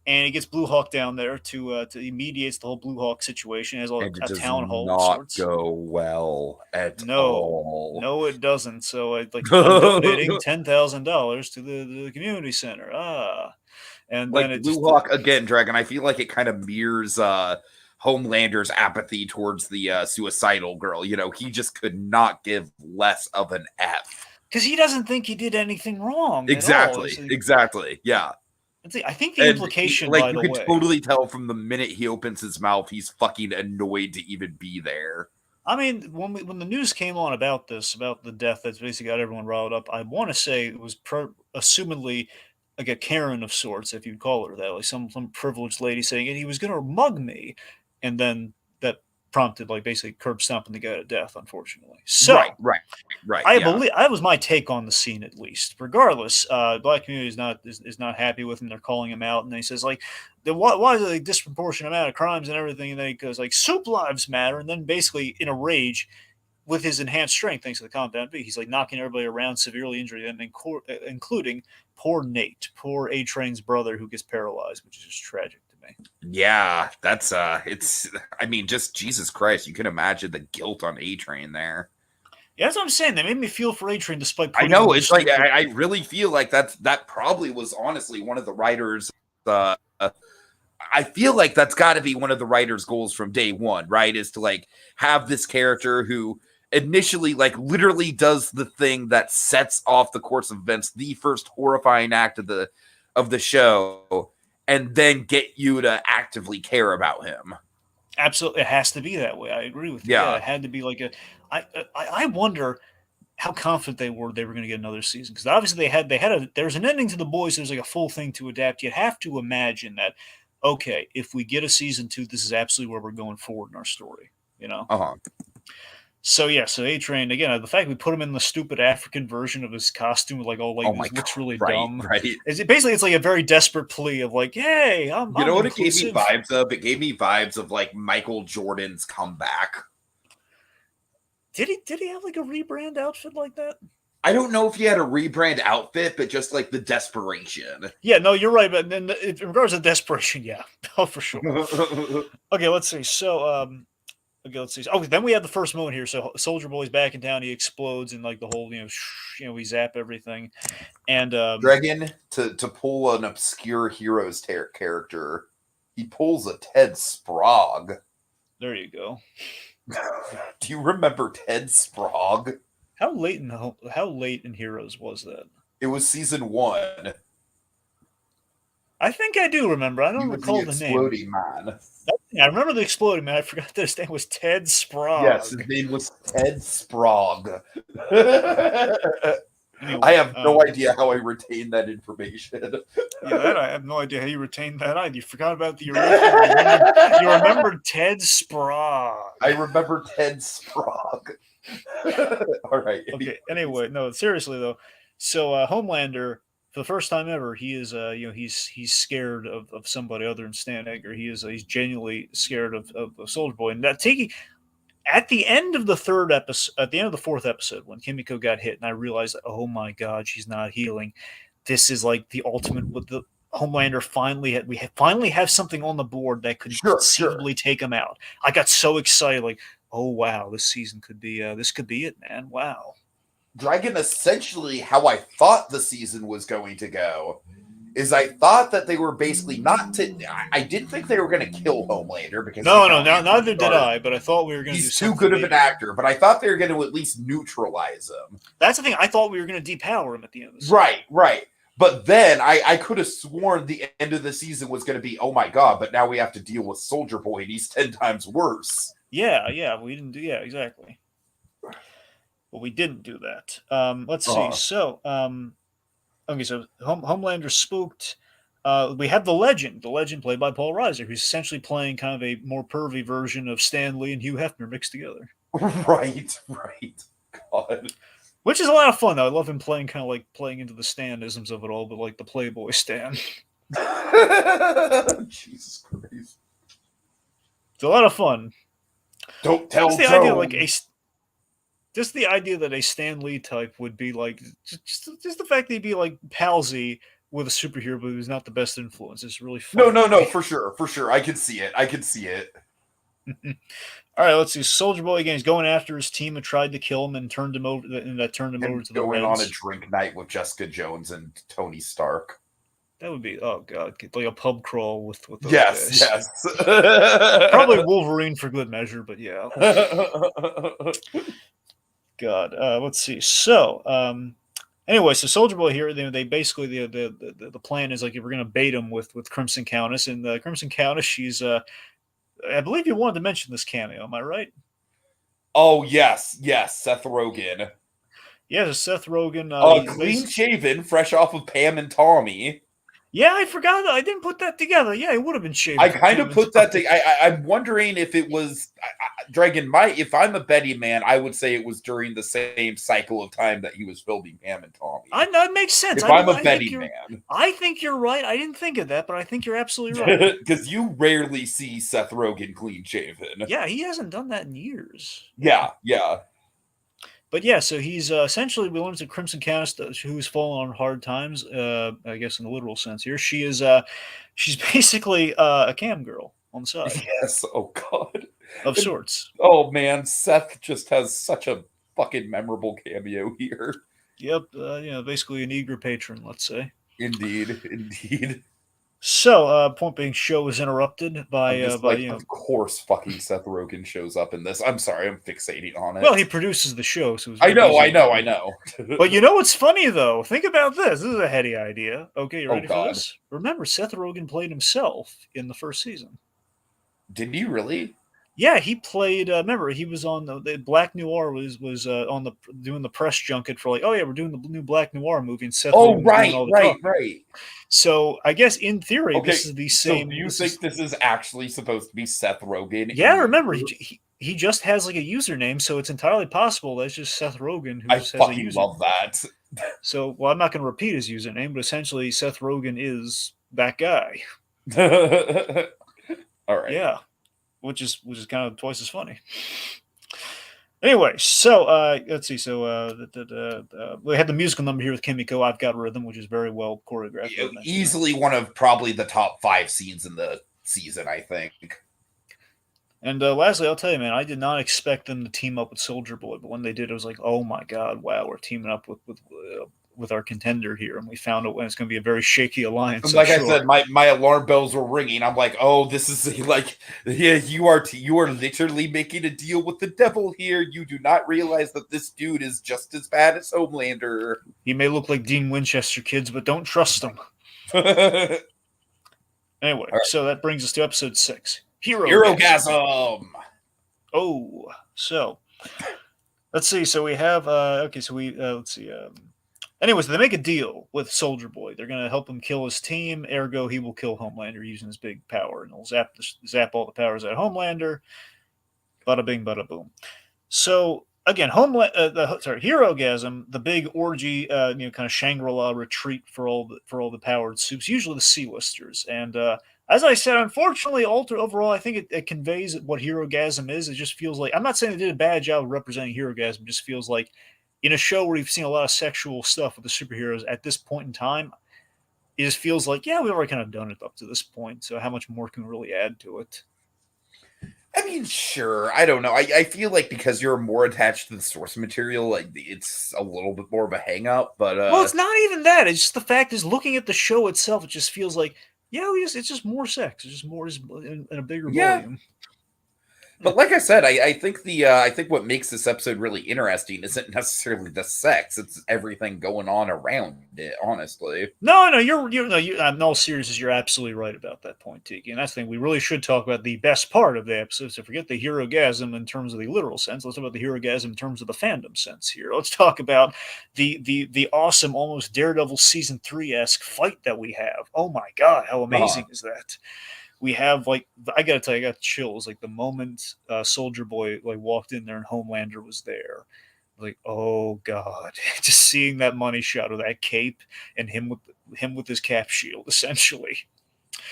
And he gets Blue Hawk down there to he mediates the whole Blue Hawk situation. Has a town hall of sorts. Go well at all. No, it doesn't. So I'm donating $10,000 to the community center. And like then Blue Hawk again, Dragon. I feel like it kind of mirrors Homelander's apathy towards the suicidal girl. He just could not give less of an F because he doesn't think he did anything wrong. Exactly. Yeah. I think the implication, by the way, you can totally tell from the minute he opens his mouth, he's fucking annoyed to even be there. I mean, when the news came on about the death that's basically got everyone riled up, I want to say it was assumedly like a Karen of sorts, if you'd call her that, like some privileged lady saying, and he was going to mug me, and then that prompted like basically curb stomping the guy to death, unfortunately. Right, So right, right. I Yeah, believe that was my take on the scene, at least. Regardless, black community is not happy with him. They're calling him out, and then he says like, why is it a disproportionate amount of crimes and everything? And then he goes like, soup lives matter, and then basically in a rage, with his enhanced strength, thanks to the compound V, he's like knocking everybody around, severely injuring them, including poor Nate, poor A Train's brother, who gets paralyzed, which is just tragic to me. yeah. That's it's. I mean, just Jesus Christ, you can imagine the guilt on A Train there. Yeah, that's what I'm saying. They made me feel for A Train despite I putting him know in the it's like stupid. I really feel like that probably was honestly one of the writers. Uh, I feel like that's got to be one of the writers' goals from day one, right? Is to like have this character who initially like literally does the thing that sets off the course of events, the first horrifying act of the show, and then get you to actively care about him. Absolutely, it has to be that way. I agree with you. Yeah, Yeah. it had to be like a. I wonder how confident they were going to get another season, because obviously there's an ending to the boys. There's like a full thing to adapt. You'd have to imagine that, okay, if we get a season 2, this is absolutely where we're going forward in our story. You know. Uh-huh. So yeah, so A Train again. The fact we put him in the stupid African version of his costume, like Oh my this looks god. really Right, dumb. right. It's like a very desperate plea of like, hey, You know I'm what it gave me inclusive. vibes of? It gave me vibes of like Michael Jordan's comeback. Did he have like a rebrand outfit like that? I don't know if he had a rebrand outfit, but just like the desperation. Yeah, no, you're right. But then in regards to desperation, yeah, oh for sure. Okay, let's see. So okay, let's see. Oh, then we have the first moment here. So Soldier Boy's back in town. He explodes and like the whole we zap everything. And Dragon to pull an obscure hero's character, he pulls a Ted Sprague. there you go. Do you remember Ted Sprague? How late in Heroes was that? It was season 1. I think I do remember. I He don't was the recall the name. exploding man. I remember the exploding man. I forgot that his name was Ted Yes, Sprague. his name was Ted Sprague. Anyway, I have no idea how I retained that information. Yeah, I have no idea how you retained that either. You forgot about the original. You remembered Ted Sprague. I remember Ted Sprague. All right. Okay. Anyway, no, seriously though. So Homelander, for the first time ever, he is he's scared of somebody other than Stan Edgar. He's genuinely scared of Soldier Boy. And that Tiki, at the end of the third episode, at the end of the fourth episode, when Kimiko got hit, and I realized, oh my god, she's not healing. This is like the ultimate. With the Homelander we finally have something on the board that could conceivably take him out. I got so excited, like, oh wow, this season could be this could be it, man. Wow. Dragon, essentially how I thought the season was going to go is I thought that they were basically not to. I didn't think they were going to kill Homelander because Neither did I. But I thought we were going to. He's too good of an actor, but I thought they were going to at least neutralize him. That's the thing. I thought we were going to depower him at the end of the season. Right. But then I could have sworn the end of the season was going to be, oh my god, but now we have to deal with Soldier Boy, and he's 10 times worse. Yeah, we didn't do. Yeah, exactly. But we didn't do that. Let's see. So, okay, so Homelander spooked. We have the legend played by Paul Reiser, who's essentially playing kind of a more pervy version of Stan Lee and Hugh Hefner mixed together. Right. God. Which is a lot of fun, though. I love him playing kind of like playing into the Stanisms of it all, but like the Playboy Stan. Jesus Christ. It's a lot of fun. Don't tell Just the idea, like just the idea that a Stan Lee type would be like, just the fact that he'd be like palsy with a superhero, but who's not the best influence is really fun. No, for sure. I can see it. All right, let's see. Soldier Boy again. He's going after his team and tried to kill him and turned him over. And that turned him over to the Reds. Going on a drink night with Jessica Jones and Tony Stark. That would be like a pub crawl with those guys. Yes. Probably Wolverine for good measure, but yeah. God, let's see. So, anyway, so Soldier Boy here, they basically the plan is like we're going to bait him with Crimson Countess, and Crimson Countess, she's I believe you wanted to mention this cameo. Am I right? Oh yes, Seth Rogen. Yeah, Seth Rogen. Clean shaven, fresh off of Pam and Tommy. Yeah, I forgot that. I didn't put that together. Yeah, it would have been I shaved for kind of Tim and put that Tommy. I'm wondering if it was Dragon. If I'm a betting man, I would say it was during the same cycle of time that he was filming Pam and Tommy. That makes sense. If I'm a I think betting you're. man, I think you're right. I didn't think of that, but I think you're absolutely right. because you rarely see Seth Rogen clean shaven. Yeah, he hasn't done that in years. Yeah, yeah. But yeah, so he's essentially we learned that Crimson Cast, who's fallen on hard times. I guess in the literal sense here, she's basically a cam girl on the side Yes. Oh God. of And, sorts. oh man, Seth just has such a fucking memorable cameo here. Yep, basically an eager patron, let's say. Indeed, indeed. So, point being, show is interrupted I'm by just by like, of course, fucking Seth Rogen shows up in this. I'm sorry, I'm fixating on well, it. he produces the show, so it's I very know, easy I to know, do. I know. But you know what's funny though? Think about this. This is a heady idea. Okay, you Oh ready for God, this? Remember, Seth Rogen played himself in the first season. did you really? Yeah, he played. Remember, he was on the Black Noir was on the doing the press junket for like, oh yeah, we're doing the new Black Noir movie, and Seth Oh Rogen was doing right, all the right, talking. right. So I guess in theory, Okay, this is the so do same. you This think is this is actually supposed to be Seth Rogen in yeah. the Remember, universe? he just has like a username, so it's entirely possible that's just Seth Rogen who I just has a fucking username. love that. So, well, I'm not going to repeat his username, but essentially, Seth Rogen is that guy. All right. Yeah, which is kind of twice as funny. Anyway, so let's see. So we had the musical number here with Kimiko. I've Got Rhythm, which is very well choreographed. I mentioned that. Easily one of probably the top 5 scenes in the season, I think. And lastly, I'll tell you, man, I did not expect them to team up with Soldier Boy, but when they did, I was like, oh my god, wow, we're teaming up with our contender here, and we found out when it's going to be a very shaky alliance. And I'm like I sure. said, my alarm bells were ringing. I'm like, oh, this is like, yeah, you are literally making a deal with the devil here. You do not realize that this dude is just as bad as Homelander. He may look like Dean Winchester, kids, but don't trust him. All Anyway, right. so that brings us to episode 6, Hero Gas. Herogasm. Oh, so let's see. So we have okay. So we let's see. Anyways, they make a deal with Soldier Boy. They're going to help him kill his team. Ergo, he will kill Homelander using his big power, and he'll zap all the powers at Homelander. Bada bing, bada boom. So again, Herogasm, the big orgy, kind of Shangri-La retreat for all the powered soups, usually the C-listers. And as I said, unfortunately, overall, I think it conveys what Herogasm is. It just feels like I'm not saying they did a bad job of representing Herogasm. It just feels like in a show where you've seen a lot of sexual stuff with the superheroes at this point in time, it just feels like we've already kind of done it up to this point. So how much more can we really add to it? I mean, sure. I don't know. I feel like because you're more attached to the source material, like it's a little bit more of a hang up. But Well, it's not even that. It's just the fact is looking at the show itself, it just feels like, it's just more sex. It's just more in a bigger yeah. volume. But like I said, I think I think what makes this episode really interesting isn't necessarily the sex; it's everything going on around it. Honestly, No, you're no, in all seriousness, you're absolutely right about that point, Tiki. And that's the thing. We really should talk about the best part of the episode. So forget the herogasm in terms of the literal sense. Let's talk about the herogasm in terms of the fandom sense here. Let's talk about the awesome, almost Daredevil season 3-esque fight that we have. Oh my god, how amazing is that? We have like I gotta tell you, I got chills. Like the moment Soldier Boy like walked in there and Homelander was there, like oh god, just seeing that money shot of that cape and him with his cap shield essentially,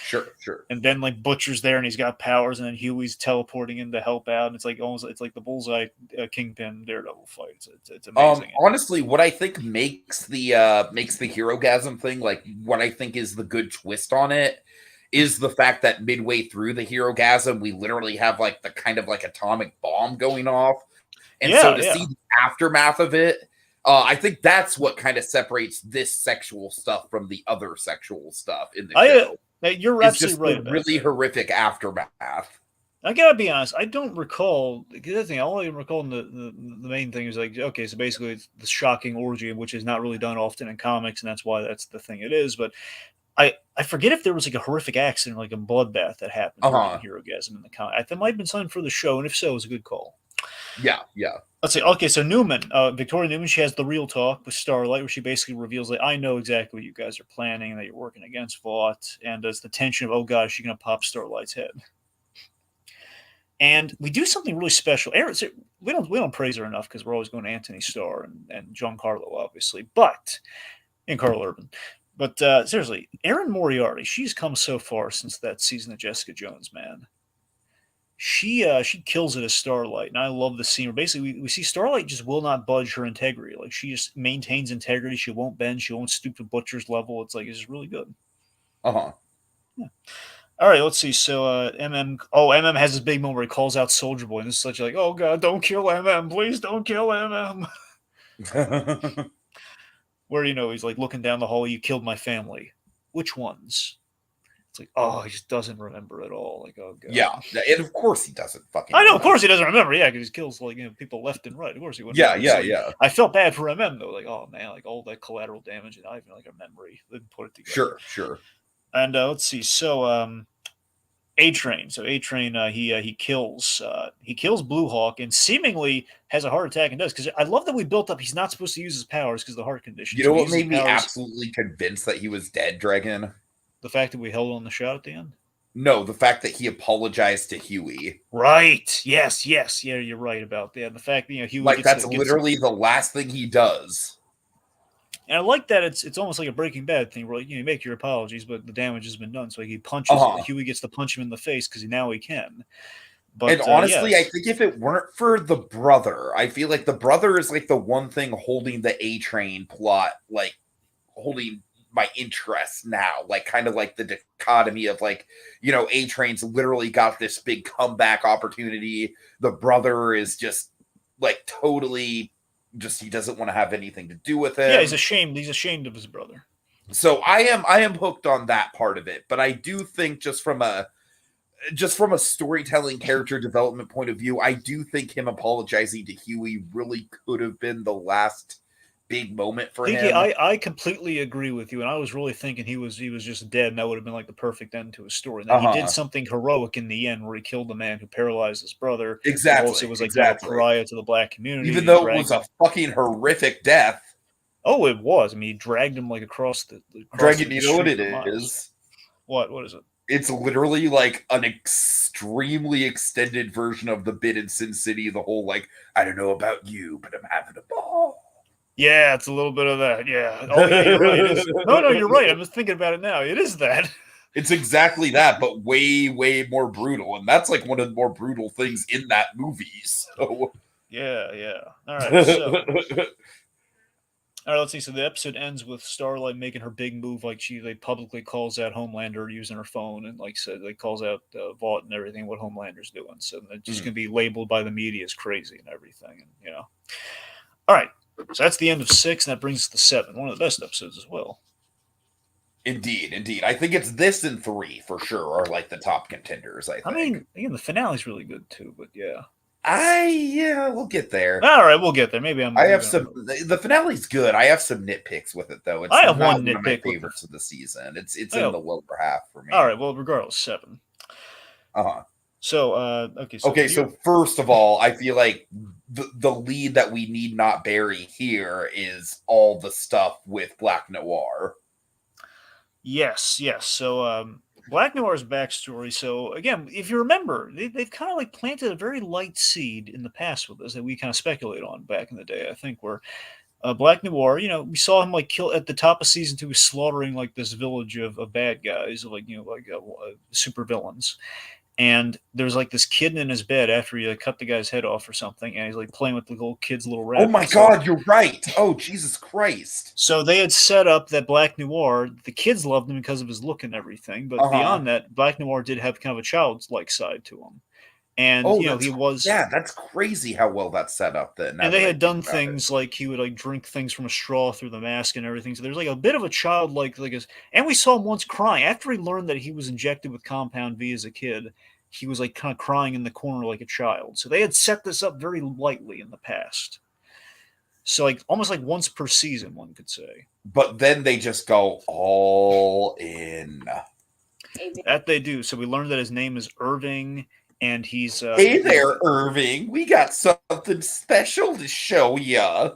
sure. and then like Butcher's there and he's got powers, and then Huey's teleporting in to help out, and it's like almost it's like the Bullseye Kingpin Daredevil fight. It's amazing. Honestly, what I think makes the herogasm thing, like what I think is the good twist on it, is the fact that midway through the herogasm, we literally have like the kind of like atomic bomb going off. And so to see the aftermath of it, I think that's what kind of separates this sexual stuff from the other sexual stuff in the show. You're it's absolutely just right. The really horrific aftermath. I gotta be honest. I don't recall. The thing all I recall in the main thing is like, okay, so basically it's the shocking orgy, which is not really done often in comics, and that's why that's the thing it is. But I forget if there was like a horrific accident, like a bloodbath that happened during Herogasm in the comic. That might have been something for the show, and if so, it was a good call. Yeah, yeah. Let's see. Okay, so Newman, Victoria Newman, she has the real talk with Starlight, where she basically reveals, like, I know exactly what you guys are planning, and that you're working against Vought, and it's the tension of, oh god, is she going to pop Starlight's head? And we do something really special. Aaron, we don't praise her enough because we're always going to Anthony Starr and Giancarlo, obviously, and Carl Urban. But seriously, Erin Moriarty, she's come so far since that season of Jessica Jones, man. She kills it as Starlight, and I love the scene where basically we see Starlight just will not budge her integrity. Like, she just maintains integrity. She won't bend. She won't stoop to Butcher's level. It's like, it's just really good. Uh-huh. Yeah. All right, let's see. So MM has this big moment where he calls out Soldier Boy, and it's such like, oh god, don't kill MM, please don't kill MM. Where he's like looking down the hall, you killed my family. Which ones? It's like, oh, he just doesn't remember at all. Like, oh god. Yeah, and of course he doesn't fucking. I know, remember. of course he doesn't remember. Yeah, because he kills people left and right. Of course he wouldn't. Yeah. I felt bad for MM though. Like, oh man, like all that collateral damage, and not even like a memory. Didn't put it together. Sure. And let's see. So A-Train. So A-Train, he kills Blue Hawk and seemingly has a heart attack and does. Because I love that we built up. He's not supposed to use his powers because of the heart condition. You know what made me absolutely convinced that he was dead, Dragon? The fact that we held on the shot at the end. No, the fact that he apologized to Huey. Right. Yes. Yeah, you're right about that. The fact that Huey, like, that's literally the last thing he does. And I like that it's almost like a Breaking Bad thing where, you make your apologies, but the damage has been done. So he punches Huey gets to punch him in the face because now he can. But, and honestly, yes. I think if it weren't for the brother, I feel like the brother is like the one thing holding the A-Train plot, like holding my interest now, like kind of like the dichotomy of like, A-Train's literally got this big comeback opportunity. The brother is just like totally he doesn't want to have anything to do with it. Yeah, he's ashamed of his brother. So I am hooked on that part of it, but I do think just from a storytelling, character development point of view, I do think him apologizing to Huey really could have been the last big moment for him. I completely agree with you, and I was really thinking he was just dead, and that would have been like the perfect end to his story. And he did something heroic in the end, where he killed the man who paralyzed his brother. Exactly, also was like a pariah to the black community, even though it was a fucking horrific death. Oh, it was. I mean, he dragged him like across the. Dragon, you know what it is? What is it? It's literally like an extremely extended version of the bit in Sin City. The whole like, I don't know about you, but I'm having a ball. Yeah, it's a little bit of that. Yeah. Oh, yeah, you're right. No, you're right. I'm just thinking about it now. It is that. It's exactly that, but way, way more brutal. And that's like one of the more brutal things in that movie. So yeah. All right. So let's see. So the episode ends with Starlight making her big move, like she publicly calls out Homelander using her phone, and like said, calls out Vought and everything what Homelander's doing. So it's just gonna be labeled by the media as crazy and everything, and All right. So that's the end of 6, and that brings us to 7. One of the best episodes as well. Indeed. I think it's this and 3 for sure are like the top contenders. I mean, again, the finale's really good too, but yeah. We'll get there. All right, we'll get there. The finale's good. I have some nitpicks with it though. I have one nitpick. One of my favorites of the season. It's in the lower half for me. All right. Well, regardless, 7. So, okay. So first of all, I feel like the lead that we need not bury here is all the stuff with Black Noir. Yes. So, Black Noir's backstory. So, again, if you remember, they've kind of like planted a very light seed in the past with us that we kind of speculate on back in the day, I think, where Black Noir, we saw him like kill at the top of season 2, slaughtering like this village of bad guys, like super villains. And there's like this kid in his bed after he cut the guy's head off or something, and he's like playing with the little kid's little rabbit. Oh my God, you're right. Oh, Jesus Christ. So they had set up that Black Noir, the kids loved him because of his look and everything, but beyond that, Black Noir did have kind of a childlike side to him. And he was that's crazy how well that's set up then. And they had done things like he would like drink things from a straw through the mask and everything. So there's like a bit of a childlike and we saw him once crying after he learned that he was injected with Compound V as a kid. He was like kind of crying in the corner like a child. So they had set this up very lightly in the past. So like almost like once per season, one could say. But then they just go all in. That they do. So we learned that his name is Irving. and he's Hey there, Irving. We got something special to show ya.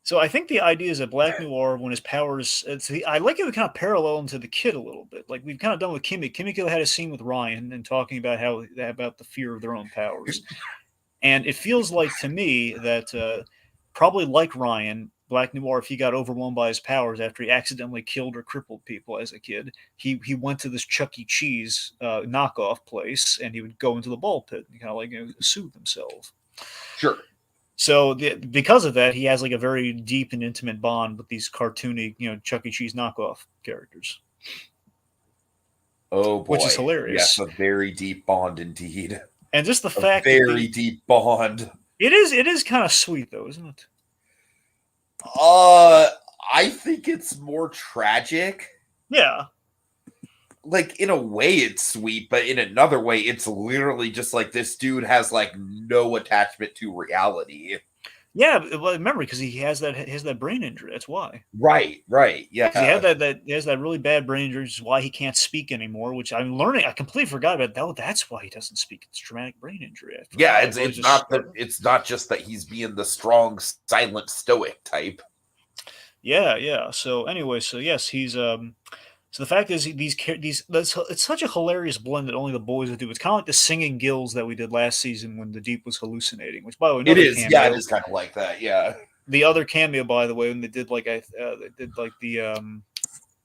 so I think the idea is that Black Noir, when his powers, I like it. We kind of parallel into the kid a little bit, like we've kind of done with Kimmy. Kimiko had a scene with Ryan and talking about about the fear of their own powers, and it feels like to me that probably like Ryan, Black Noir, if he got overwhelmed by his powers after he accidentally killed or crippled people as a kid, he went to this Chuck E. Cheese knockoff place and he would go into the ball pit and kind of like soothe himself. Sure. So because of that, he has like a very deep and intimate bond with these cartoony, Chuck E. Cheese knockoff characters. Oh Which is boy. Yes, hilarious. a very deep bond indeed. And just the A fact very deep bond. it is kind of sweet though, isn't it? I think it's more tragic. Yeah. Like in a way it's sweet, but in another way it's literally just like this dude has like no attachment to reality. Yeah, well, remember because he has that brain injury. That's why. Right, yeah. Because he had he has that really bad brain injury, which is why he can't speak anymore. Which I'm learning. I completely forgot about that. Oh, that's why he doesn't speak. It's traumatic brain injury. Yeah, it's not just that he's being the strong, silent, stoic type. Yeah. So anyway, so yes, he's So the fact is, it's such a hilarious blend that only the boys would do. It's kind of like the singing gills that we did last season when the Deep was hallucinating. Which, by the way, It is, cameo, yeah, it is kind of like that, yeah. The other cameo, by the way, when they did the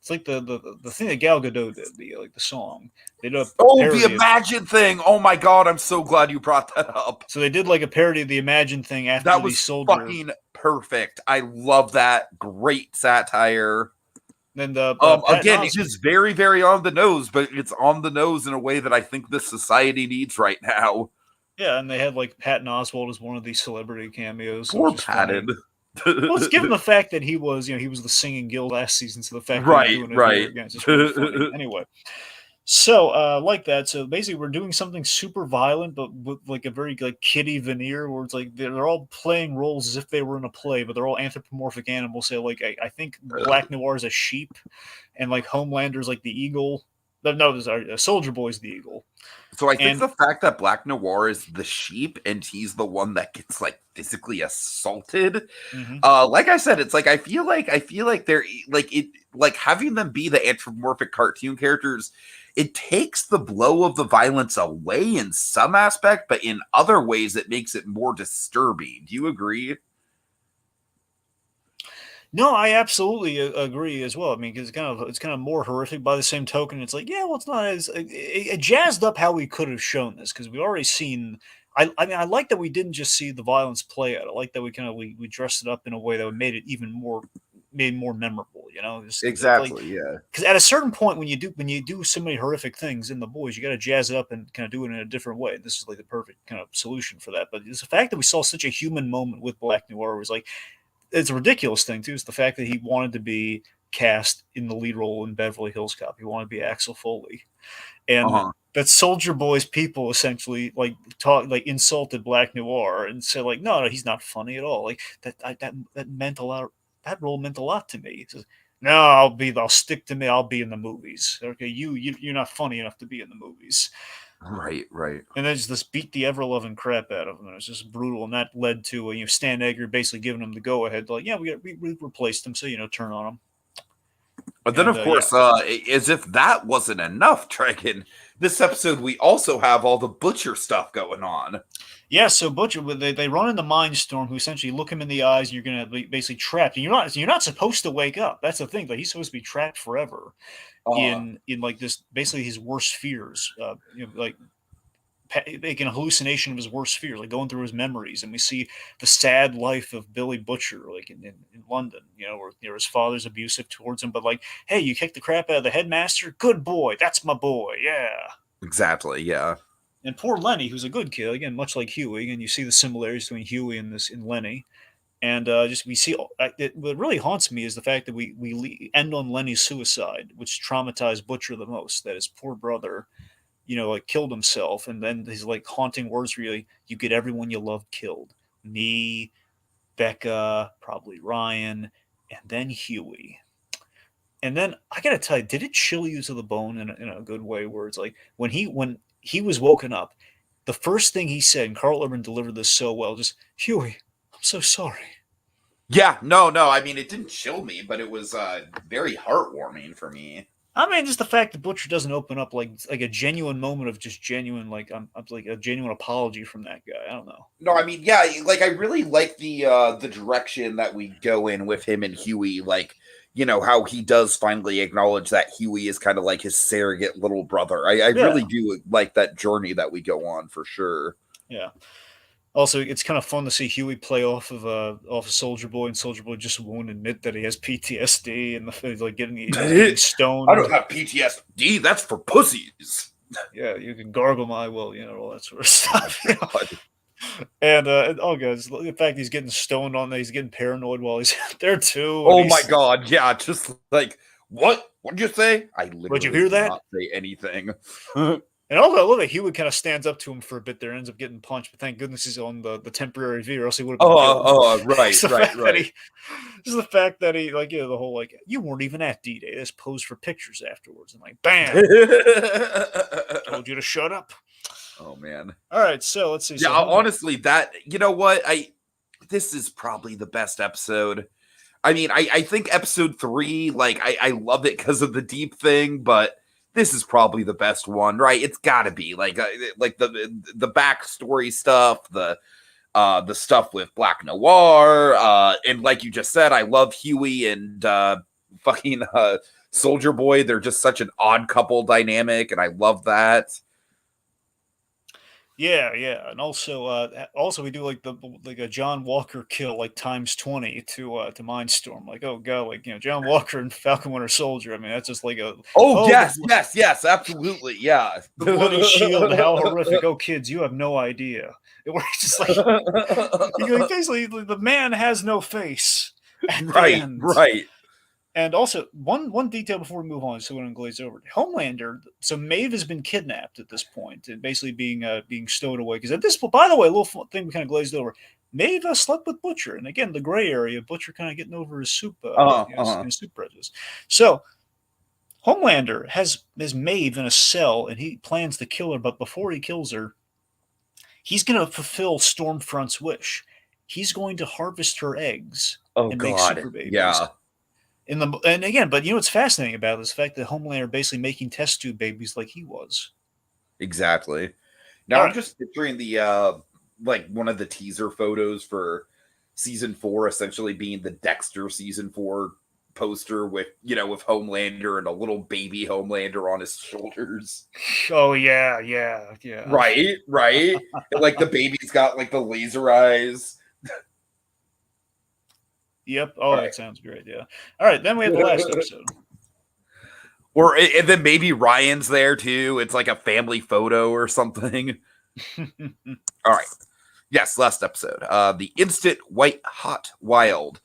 it's like the thing that Gal Gadot did, the song. They did the Imagine thing. Oh my god, I'm so glad you brought that up. So they did like a parody of the Imagine thing after that was the soldier. Fucking perfect. I love that. Great satire. And again, it is very, very on the nose, but it's on the nose in a way that I think this society needs right now. Yeah, and they had like Patton Oswalt as one of these celebrity cameos. Poor Patton. Well, it's given the fact that he was the singing guild last season, so the fact that he's doing it here again, it's just really funny. Anyway, so like that. So basically, we're doing something super violent, but with like a very like kiddie veneer, where it's like they're all playing roles as if they were in a play, but they're all anthropomorphic animals. So like I think Black Noir is a sheep, and like Homelander's like the eagle. No, sorry, Soldier Boy's the eagle. So I think the fact that Black Noir is the sheep and he's the one that gets like physically assaulted, like I said, it's like I feel like they're like it like having them be the anthropomorphic cartoon characters. It takes the blow of the violence away in some aspect, but in other ways, it makes it more disturbing. Do you agree? No, I absolutely agree as well. I mean, because it's kind of more horrific. By the same token, it's like, yeah, well, it's not as it jazzed up how we could have shown this because we already seen. I mean, I like that we didn't just see the violence play out. I like that we dressed it up in a way that made it even more memorable. Exactly. Yeah. Because at a certain point, when you do so many horrific things in the boys, you got to jazz it up and kind of do it in a different way. This is like the perfect kind of solution for that. But it's the fact that we saw such a human moment with Black Noir was like. It's a ridiculous thing too. It's the fact that he wanted to be cast in the lead role in Beverly Hills Cop. He wanted to be Axel Foley, and that Soldier Boy's people essentially insulted Black Noir and said like, no, he's not funny at all. Like that meant a lot. That role meant a lot to me. He says, no, I'll stick to me. I'll be in the movies. Okay, you're not funny enough to be in the movies. Right. And then just beat the ever loving crap out of him. It was just brutal, and that led to Stan Edgar basically giving him the go ahead, like, yeah, we replaced him, so turn on him. But then, of course, as if that wasn't enough, Dragon, this episode we also have all the Butcher stuff going on. Yeah, so Butcher, they run into Mindstorm, who essentially look him in the eyes, and you're going to be basically trapped. And you're not supposed to wake up. That's the thing. Like, he's supposed to be trapped forever in like this, basically his worst fears. Like making a hallucination of his worst fears, like going through his memories, and we see the sad life of Billy Butcher, like in London, where his father's abusive towards him, but like, hey, you kicked the crap out of the headmaster, good boy, that's my boy, yeah. Exactly, yeah. And poor Lenny, who's a good kid, again, much like Huey, and you see the similarities between Huey and Lenny. And we see what really haunts me is the fact that we end on Lenny's suicide, which traumatized Butcher the most. That his poor brother, killed himself, and then his like haunting words really, you get everyone you love killed. Me, Becca, probably Ryan, and then Huey. And then I gotta tell you, did it chill you to the bone in a good way? Where it's like when he was woken up, the first thing he said, and Carl Urban delivered this so well, just, Huey, I'm so sorry. Yeah, no. I mean, it didn't chill me, but it was very heartwarming for me. I mean, just the fact that Butcher doesn't open up like a genuine moment of just genuine I'm like a genuine apology from that guy. I don't know. No, I mean, yeah, like I really like the direction that we go in with him and Huey. Like, how he does finally acknowledge that Huey is kind of like his surrogate little brother. I really do like that journey that we go on for sure. Yeah. Also, it's kind of fun to see Huey play off of Soldier Boy, and Soldier Boy just won't admit that he has PTSD and like getting stoned. I don't have PTSD. That's for pussies. Yeah, you can gargle my will, all that sort of stuff. And guys, the fact he's getting stoned on that, he's getting paranoid while he's out there too. Oh my god, yeah, just like what? What'd you say? I literally did you hear that? Not say anything. And also, I love that Huey kind of stands up to him for a bit there, ends up getting punched, but thank goodness he's on the temporary V, or else he would have been killed. Right. Just the fact that he, the whole, you weren't even at D-Day. Let's pose for pictures afterwards. And, bam! Told you to shut up. Oh, man. All right, so let's see. Yeah, honestly, that, you know what? This is probably the best episode. I mean, I think episode 3, I love it because of the deep thing, but this is probably the best one, right? It's got to be like the backstory stuff, the stuff with Black Noir, and like you just said, I love Huey and fucking Soldier Boy. They're just such an odd couple dynamic, and I love that. Yeah, and also we do a John Walker kill times 20 to Mindstorm. Oh god, John Walker and Falcon Winter Soldier. I mean, that's just yes, absolutely, yeah. The bloody shield, how horrific! Oh, kids, you have no idea. We're just basically the man has no face. Right. And also, one detail before we move on, so we don't glaze over. Homelander, so Maeve has been kidnapped at this point and basically being stowed away. Because at this point, by the way, a little thing we kind of glazed over. Maeve slept with Butcher, and again, the gray area, Butcher kind of getting over his soup, his soup prejudice. So Homelander has Maeve in a cell, and he plans to kill her. But before he kills her, he's going to fulfill Stormfront's wish. He's going to harvest her eggs and make super babies. Yeah. And again, but what's fascinating about this fact that Homelander basically making test tube babies like he was. Exactly. Now I'm just picturing the one of the teaser photos for season 4 essentially being the Dexter season 4 poster with Homelander and a little baby Homelander on his shoulders. Oh yeah. Right. And, the baby's got the laser eyes. Yep. Oh, right. That sounds great. Yeah. All right. Then we have the last episode. And then maybe Ryan's there too. It's like a family photo or something. All right. Yes, last episode. The Instant White Hot Wild.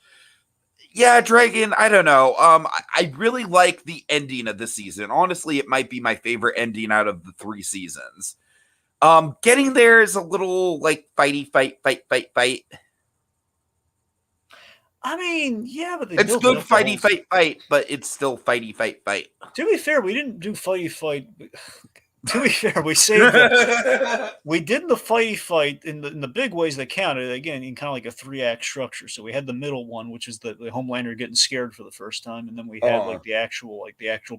Yeah, Dragon, I don't know. I really like the ending of this season. Honestly, it might be my favorite ending out of the 3 seasons. Getting there is a little fighty fight. I mean, yeah, but it's good fighty fight, but it's still fighty fight. To be fair, we didn't do fighty fight. To be fair, we saved we did the fighty fight in the big ways that counted. Again, in kind of a 3-act structure. So we had the middle one, which is the Homelander getting scared for the first time, and then we had the actual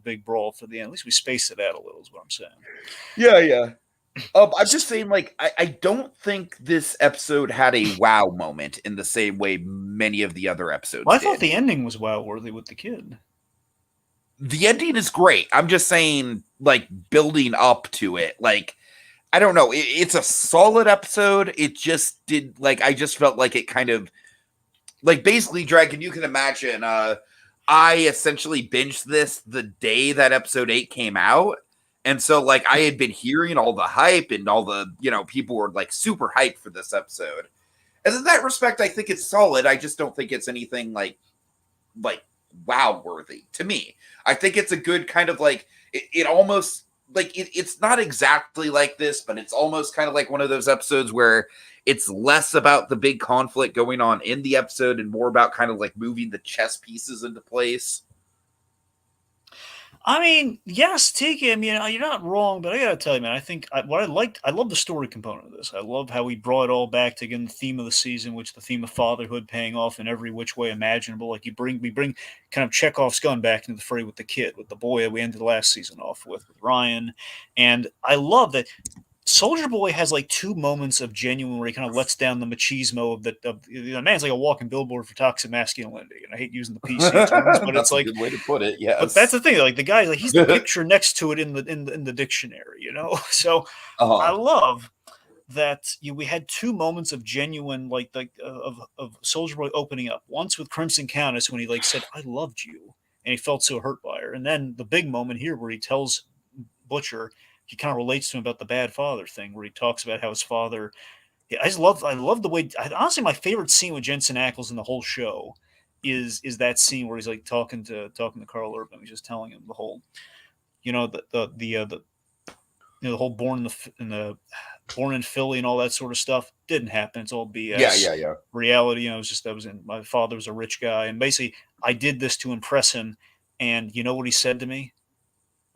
big brawl for the end. At least we spaced it out a little, is what I'm saying. Yeah. I'm just saying, I don't think this episode had a wow moment in the same way many of the other episodes did. I thought the ending was wow-worthy with the kid. The ending is great. I'm just saying, building up to it. I don't know. It's a solid episode. It just did, I just felt like it kind of, basically, Dragon, you can imagine, I essentially binged this the day that episode 8 came out. And so, I had been hearing all the hype and all the, people were, super hyped for this episode. And in that respect, I think it's solid. I just don't think it's anything, wow-worthy to me. I think it's a good kind of, it almost, it's not exactly like this, but it's almost kind of like one of those episodes where it's less about the big conflict going on in the episode and more about kind of, moving the chess pieces into place. I mean, yes, Tiki. I mean, you're not wrong, but I gotta tell you, man. I think what I liked, I love the story component of this. I love how we brought it all back to again the theme of the season, which the theme of fatherhood paying off in every which way imaginable. Like we bring kind of Chekhov's gun back into the fray with the kid, with the boy that we ended the last season off with Ryan, and I love that Soldier Boy has like two moments of genuine where he kind of lets down the machismo the man's like a walking billboard for toxic masculinity, and I hate using the PC terms, but it's That's a like good way to put it. but that's Yes. the thing, like the guy, like he's the picture next to it in the dictionary, you know. So I Uh-huh. love that we had two moments of genuine of Soldier Boy opening up. Once with Crimson Countess when he like said I loved you, and he felt so hurt by her, and then the big moment here where he tells Butcher he kind of relates to him about the bad father thing, where he talks about how his father. Yeah, I love the way. Honestly, my favorite scene with Jensen Ackles in the whole show is that scene where he's like talking to Carl Urban. He's just telling him the whole, the the whole born in Philly and all that sort of stuff didn't happen. It's all Yeah, BS. yeah, yeah. Reality, it was just that was in my father was a rich guy, and basically I did this to impress him. And you know what he said to me?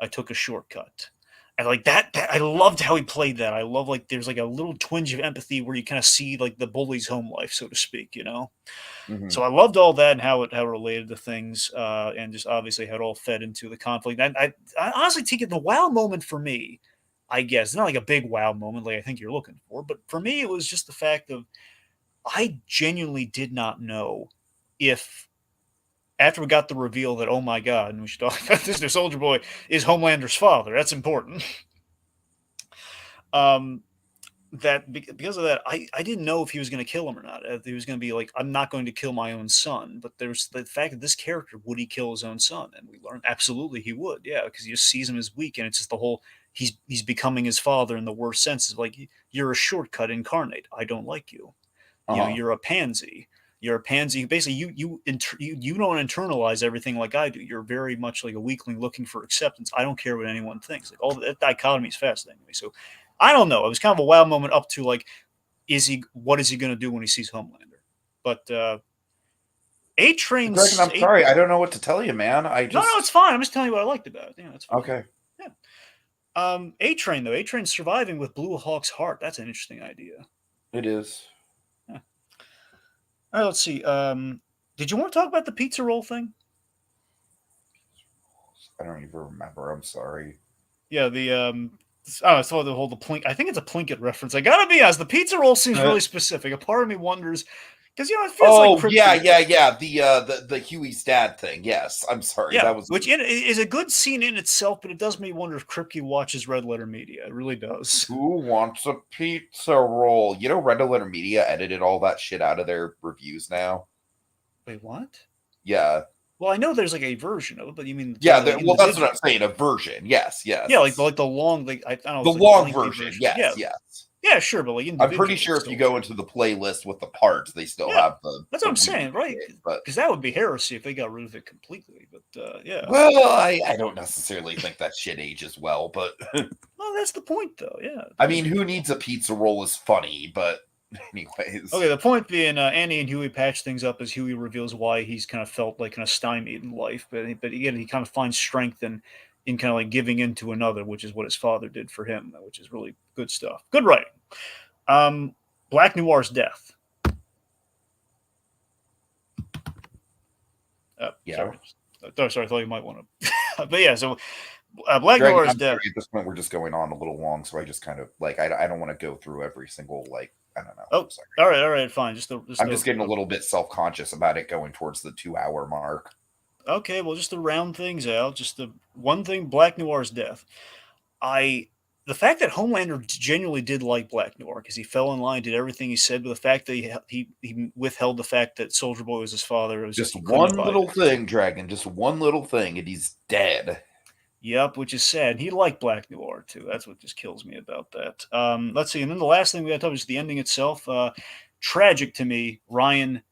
I took a shortcut. And like that I loved how he played that. I love like there's like a little twinge of empathy where you kind of see like the bully's home life, so to speak, you know. Hmm. So I loved all that and how it related to things, and just obviously how it all fed into the conflict. I honestly take it the wow moment for me. I guess it's not like a big wow moment like I think you're looking for, but for me it was just the fact of I genuinely did not know if after we got the reveal that oh my god, and we should talk about this, new Soldier Boy is Homelander's father. That's important. Um, that because of that, I didn't know if he was going to kill him or not. If he was going to be like, I'm not going to kill my own son. But there's the fact that this character would he kill his own son, and we learned absolutely he would. Yeah, because he just sees him as weak, and it's just the whole he's becoming his father in the worst senses. Like you're a shortcut incarnate. I don't like you. Uh-huh. You're a pansy. You're a pansy. Basically, you don't internalize everything like I do. You're very much like a weakling looking for acceptance. I don't care what anyone thinks. Like all that dichotomy is fascinating to me. So I don't know. It was kind of a wow moment up to like, what is he going to do when he sees Homelander? But A Dragon, Train's I'm A. sorry. I don't know what to tell you, man. I No, it's just fine. I'm just telling you what I liked about it. Yeah, it's fine. okay. Yeah. A Train though. A Train surviving with Blue Hawk's heart. That's an interesting idea. It is. Yeah. All right. Let's see. Did you want to talk about the pizza roll thing? I don't even remember. I'm sorry. Yeah. I saw the whole the plink. I think it's a Plinkett reference. I gotta be honest. The pizza roll seems really specific. A part of me wonders because it feels like Oh yeah, Kripke. yeah, yeah. The Huey's dad thing. Yes, I'm sorry. Yeah, That was which is a good scene in itself, but it does make me wonder if Kripke watches Red Letter Media. It really does. Who Wants a Pizza Roll. You know, Red Letter Media edited all that shit out of their reviews now. Wait, what? Yeah, Well, I know there's like a version of it, but you mean yeah. talking like Well, that's what I'm individual? saying. A version. Yes, Yeah, yes. like the long, like I don't know, The it's like a long lengthy version. version. Yes, Yeah, yes. yeah, sure, but like I'm pretty individual, sure it's if you still go into the playlist with the parts, they still yeah. have the That's what the I'm Wheaties saying, right? bit. But Because that would be heresy if they got rid of it completely. But yeah, well, I don't necessarily think that shit ages well. But well, that's the point, though. Yeah, the I point mean, being, who needs a pizza roll is funny. But anyways, okay, the point being, Annie and Huey patch things up as Huey reveals why he's kind of felt like kind of stymied in life, but again, he kind of finds strength in kind of like giving in to another, which is what his father did for him, which is really good stuff. Good writing. Um, Black Noir's death. yeah. Sorry, sorry, I thought you might want to, but yeah, so Black Dragon, Noir's I'm sorry. death. At this point, we're just going on a little long, so I just kind of like I don't want to go through every single like I don't know. I'm Oh, sorry. all right, fine. I'm just getting a little bit self conscious about it going towards the 2 hour mark. Okay, well, just to round things out, just the one thing: Black Noir's death. I the fact that Homelander genuinely did like Black Noir because he fell in line, did everything he said, but the fact that he withheld the fact that Soldier Boy was his father, it was just Just he couldn't one abide little it. thing, Dragon. Just one little thing, and he's dead. Yep, which is sad. He liked Black Noir too. That's what just kills me about that. Let's see, and then the last thing we got to talk about is the ending itself. Tragic to me. Ryan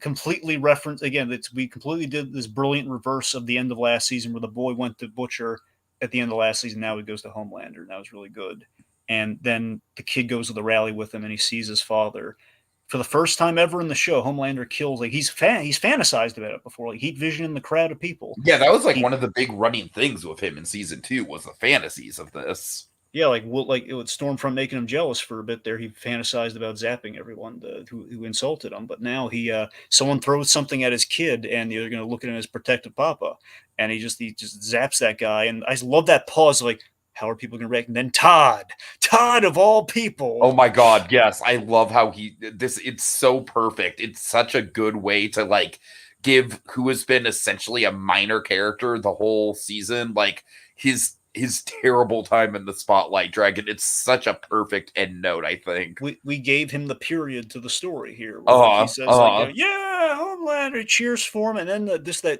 completely referenced again. We completely did this brilliant reverse of the end of last season, where the boy went to Butcher at the end of last season. Now he goes to Homelander, and that was really good. And then the kid goes to the rally with him, and he sees his father. for the first time ever in the show, Homelander kills, like, he's fantasized about it before, like heat vision in the crowd of people. Yeah, that was like He, one of the big running things with him in season 2 was the fantasies of this. yeah, like it would Stormfront making him jealous for a bit there. He fantasized about zapping everyone who insulted him, but now someone throws something at his kid, and they're going to look at him as protective papa, and he just zaps that guy. And I love that pause, like, how are people going to react? And then Todd of all people. Oh my god, yes, I love how it's so perfect. It's such a good way to like give who has been essentially a minor character the whole season like his terrible time in the spotlight, Dragon. It's such a perfect end note, I think. We gave him the period to the story here. Where he says, like, yeah, Homelander, cheers for him. And then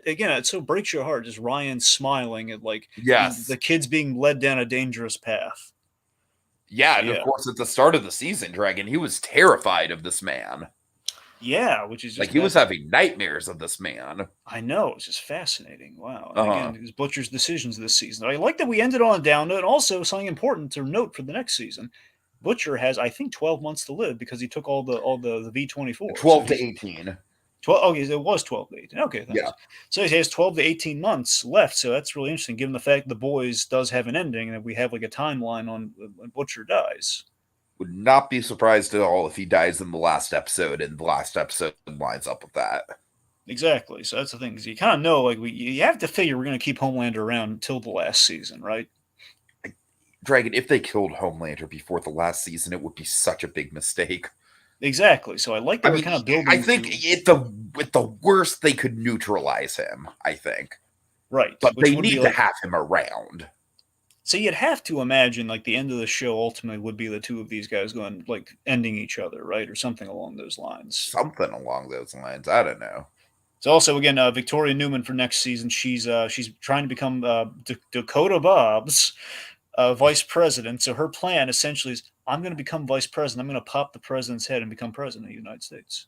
again, it so breaks your heart. Just Ryan smiling at, like, yes, the kids being led down a dangerous path. Yeah, and of course, at the start of the season, Dragon, he was terrified of this man. Yeah, which is just like he was having nightmares of this man. I know, it's just fascinating. Wow. And again, it was Butcher's decisions this season. I like that we ended on a down note, and also something important to note for the next season. Butcher has, I think, 12 months to live because he took all the V24. 12 to 18. 12. Okay, it was 12 to 18. Okay, thanks. Yeah. So he has 12 to 18 months left. So that's really interesting, given the fact The Boys does have an ending, and that we have like a timeline on when Butcher dies. Would not be surprised at all if he dies in the last episode, and the last episode lines up with that. Exactly. So that's the thing. You kind of know, like, you have to figure we're going to keep Homelander around until the last season, right? Dragon, if they killed Homelander before the last season, it would be such a big mistake. Exactly. So I like that we're kind of building. I think at the worst they could neutralize him. I think. Right. But they need to have him around. So you'd have to imagine, like, the end of the show ultimately would be the two of these guys going, like, ending each other, right? Or something along those lines. Something along those lines. I don't know. So also, again, Victoria Newman for next season, she's trying to become Dakota Bob's vice president. So her plan essentially is, I'm going to become vice president. I'm going to pop the president's head and become president of the United States.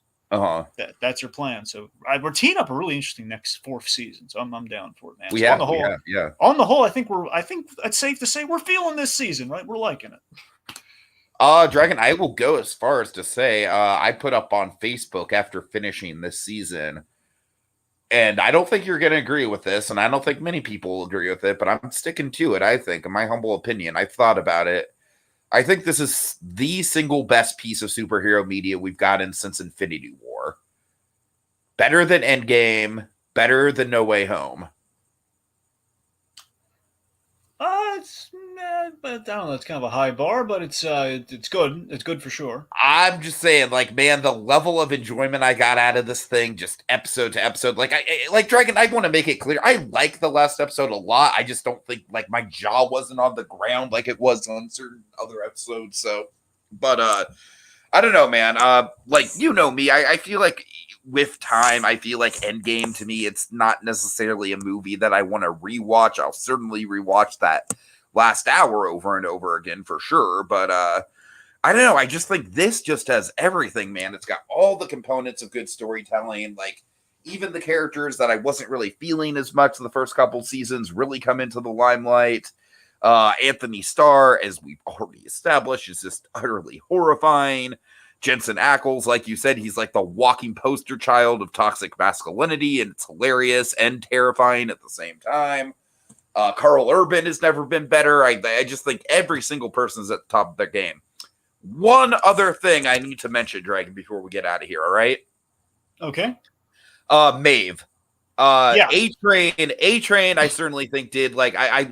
That's her plan. So we're teeing up a really interesting next fourth season. So I'm down for it, man. We have, yeah. On the whole, I think it's safe to say we're feeling this season, right? We're liking it. Dragon, I will go as far as to say I put up on Facebook after finishing this season, and I don't think you're going to agree with this, and I don't think many people will agree with it, but I'm sticking to it, I think, in my humble opinion. I've thought about it. I think this is the single best piece of superhero media we've gotten since Infinity War. Better than Endgame, better than No Way Home. But I don't know. It's kind of a high bar, but it's good. It's good for sure. I'm just saying, like, man, the level of enjoyment I got out of this thing, just episode to episode. Like, Dragon, I want to make it clear. I like the last episode a lot. I just don't think, like, my jaw wasn't on the ground like it was on certain other episodes. So, but I don't know, man. Like, you know me. I feel like with time, I feel like Endgame, to me, it's not necessarily a movie that I want to rewatch. I'll certainly rewatch that last hour over and over again for sure. But I don't know. I just think this just has everything, man. It's got all the components of good storytelling. Like, even the characters that I wasn't really feeling as much in the first couple seasons really come into the limelight. Anthony Starr, as we've already established, is just utterly horrifying. Jensen Ackles, like you said, he's like the walking poster child of toxic masculinity, and it's hilarious and terrifying at the same time. Carl Urban has never been better. I just think every single person is at the top of their game. One other thing I need to mention, Dragon, before we get out of here, all right? Okay. Maeve. Yeah. A-Train, I certainly think did. Like, I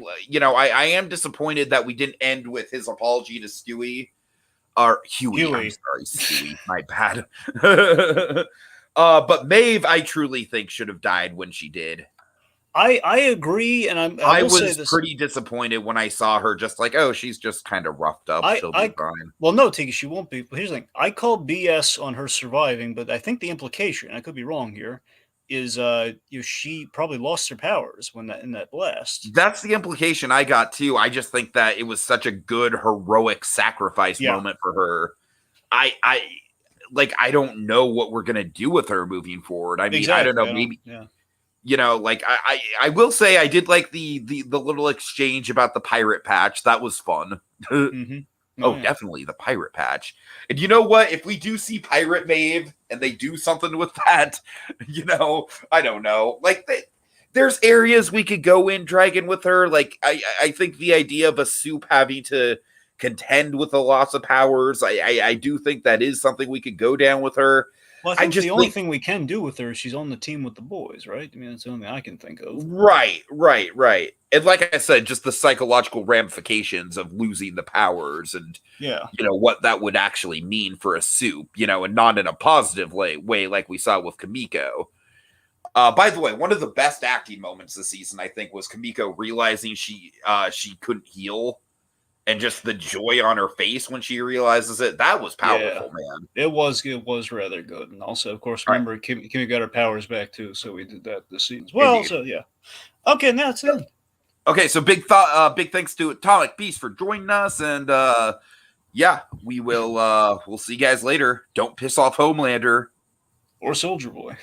am disappointed that we didn't end with his apology to Stewie. Or Huey. I'm sorry, Stewie. My bad. But Maeve, I truly think should have died when she did. I agree, and I was pretty disappointed when I saw her just like, oh, she's just kind of roughed up. She'll be fine. Well, no, Tiki, she won't be. But here's the thing. I called BS on her surviving, but I think the implication, I could be wrong here, is she probably lost her powers in that blast. That's the implication I got too. I just think that it was such a good heroic sacrifice moment for her. I don't know what we're gonna do with her moving forward. I mean, exactly. I don't know, maybe like I will say I did like the little exchange about the pirate patch. That was fun. Mm-hmm. Oh, Oh, yeah. definitely the pirate patch. And you know what? If we do see Pirate Maeve and they do something with that, I don't know. Like there's areas we could go in Dragon with her. Like I think the idea of a soup having to contend with the loss of powers, I do think that is something we could go down with her. Well, I I think the just only think thing we can do with her is she's on the team with the boys, right? I mean, that's the only thing I can think of. right. And like I said, just the psychological ramifications of losing the powers and Yeah. what that would actually mean for a soup, and not in a positive way like we saw with Kamiko. By the way, one of the best acting moments this season, I think, was Kamiko realizing she couldn't heal, and just the joy on her face when she realizes it. That was powerful, man. It was rather good. And also, of course, All right. remember, Kimmy got her powers back, too, so we did that this season as well. Indeed. So, yeah. Okay, now that's it. Okay, so big thanks to Atomic Beast for joining us, and yeah, we'll see you guys later. Don't piss off Homelander Or Soldier Boy.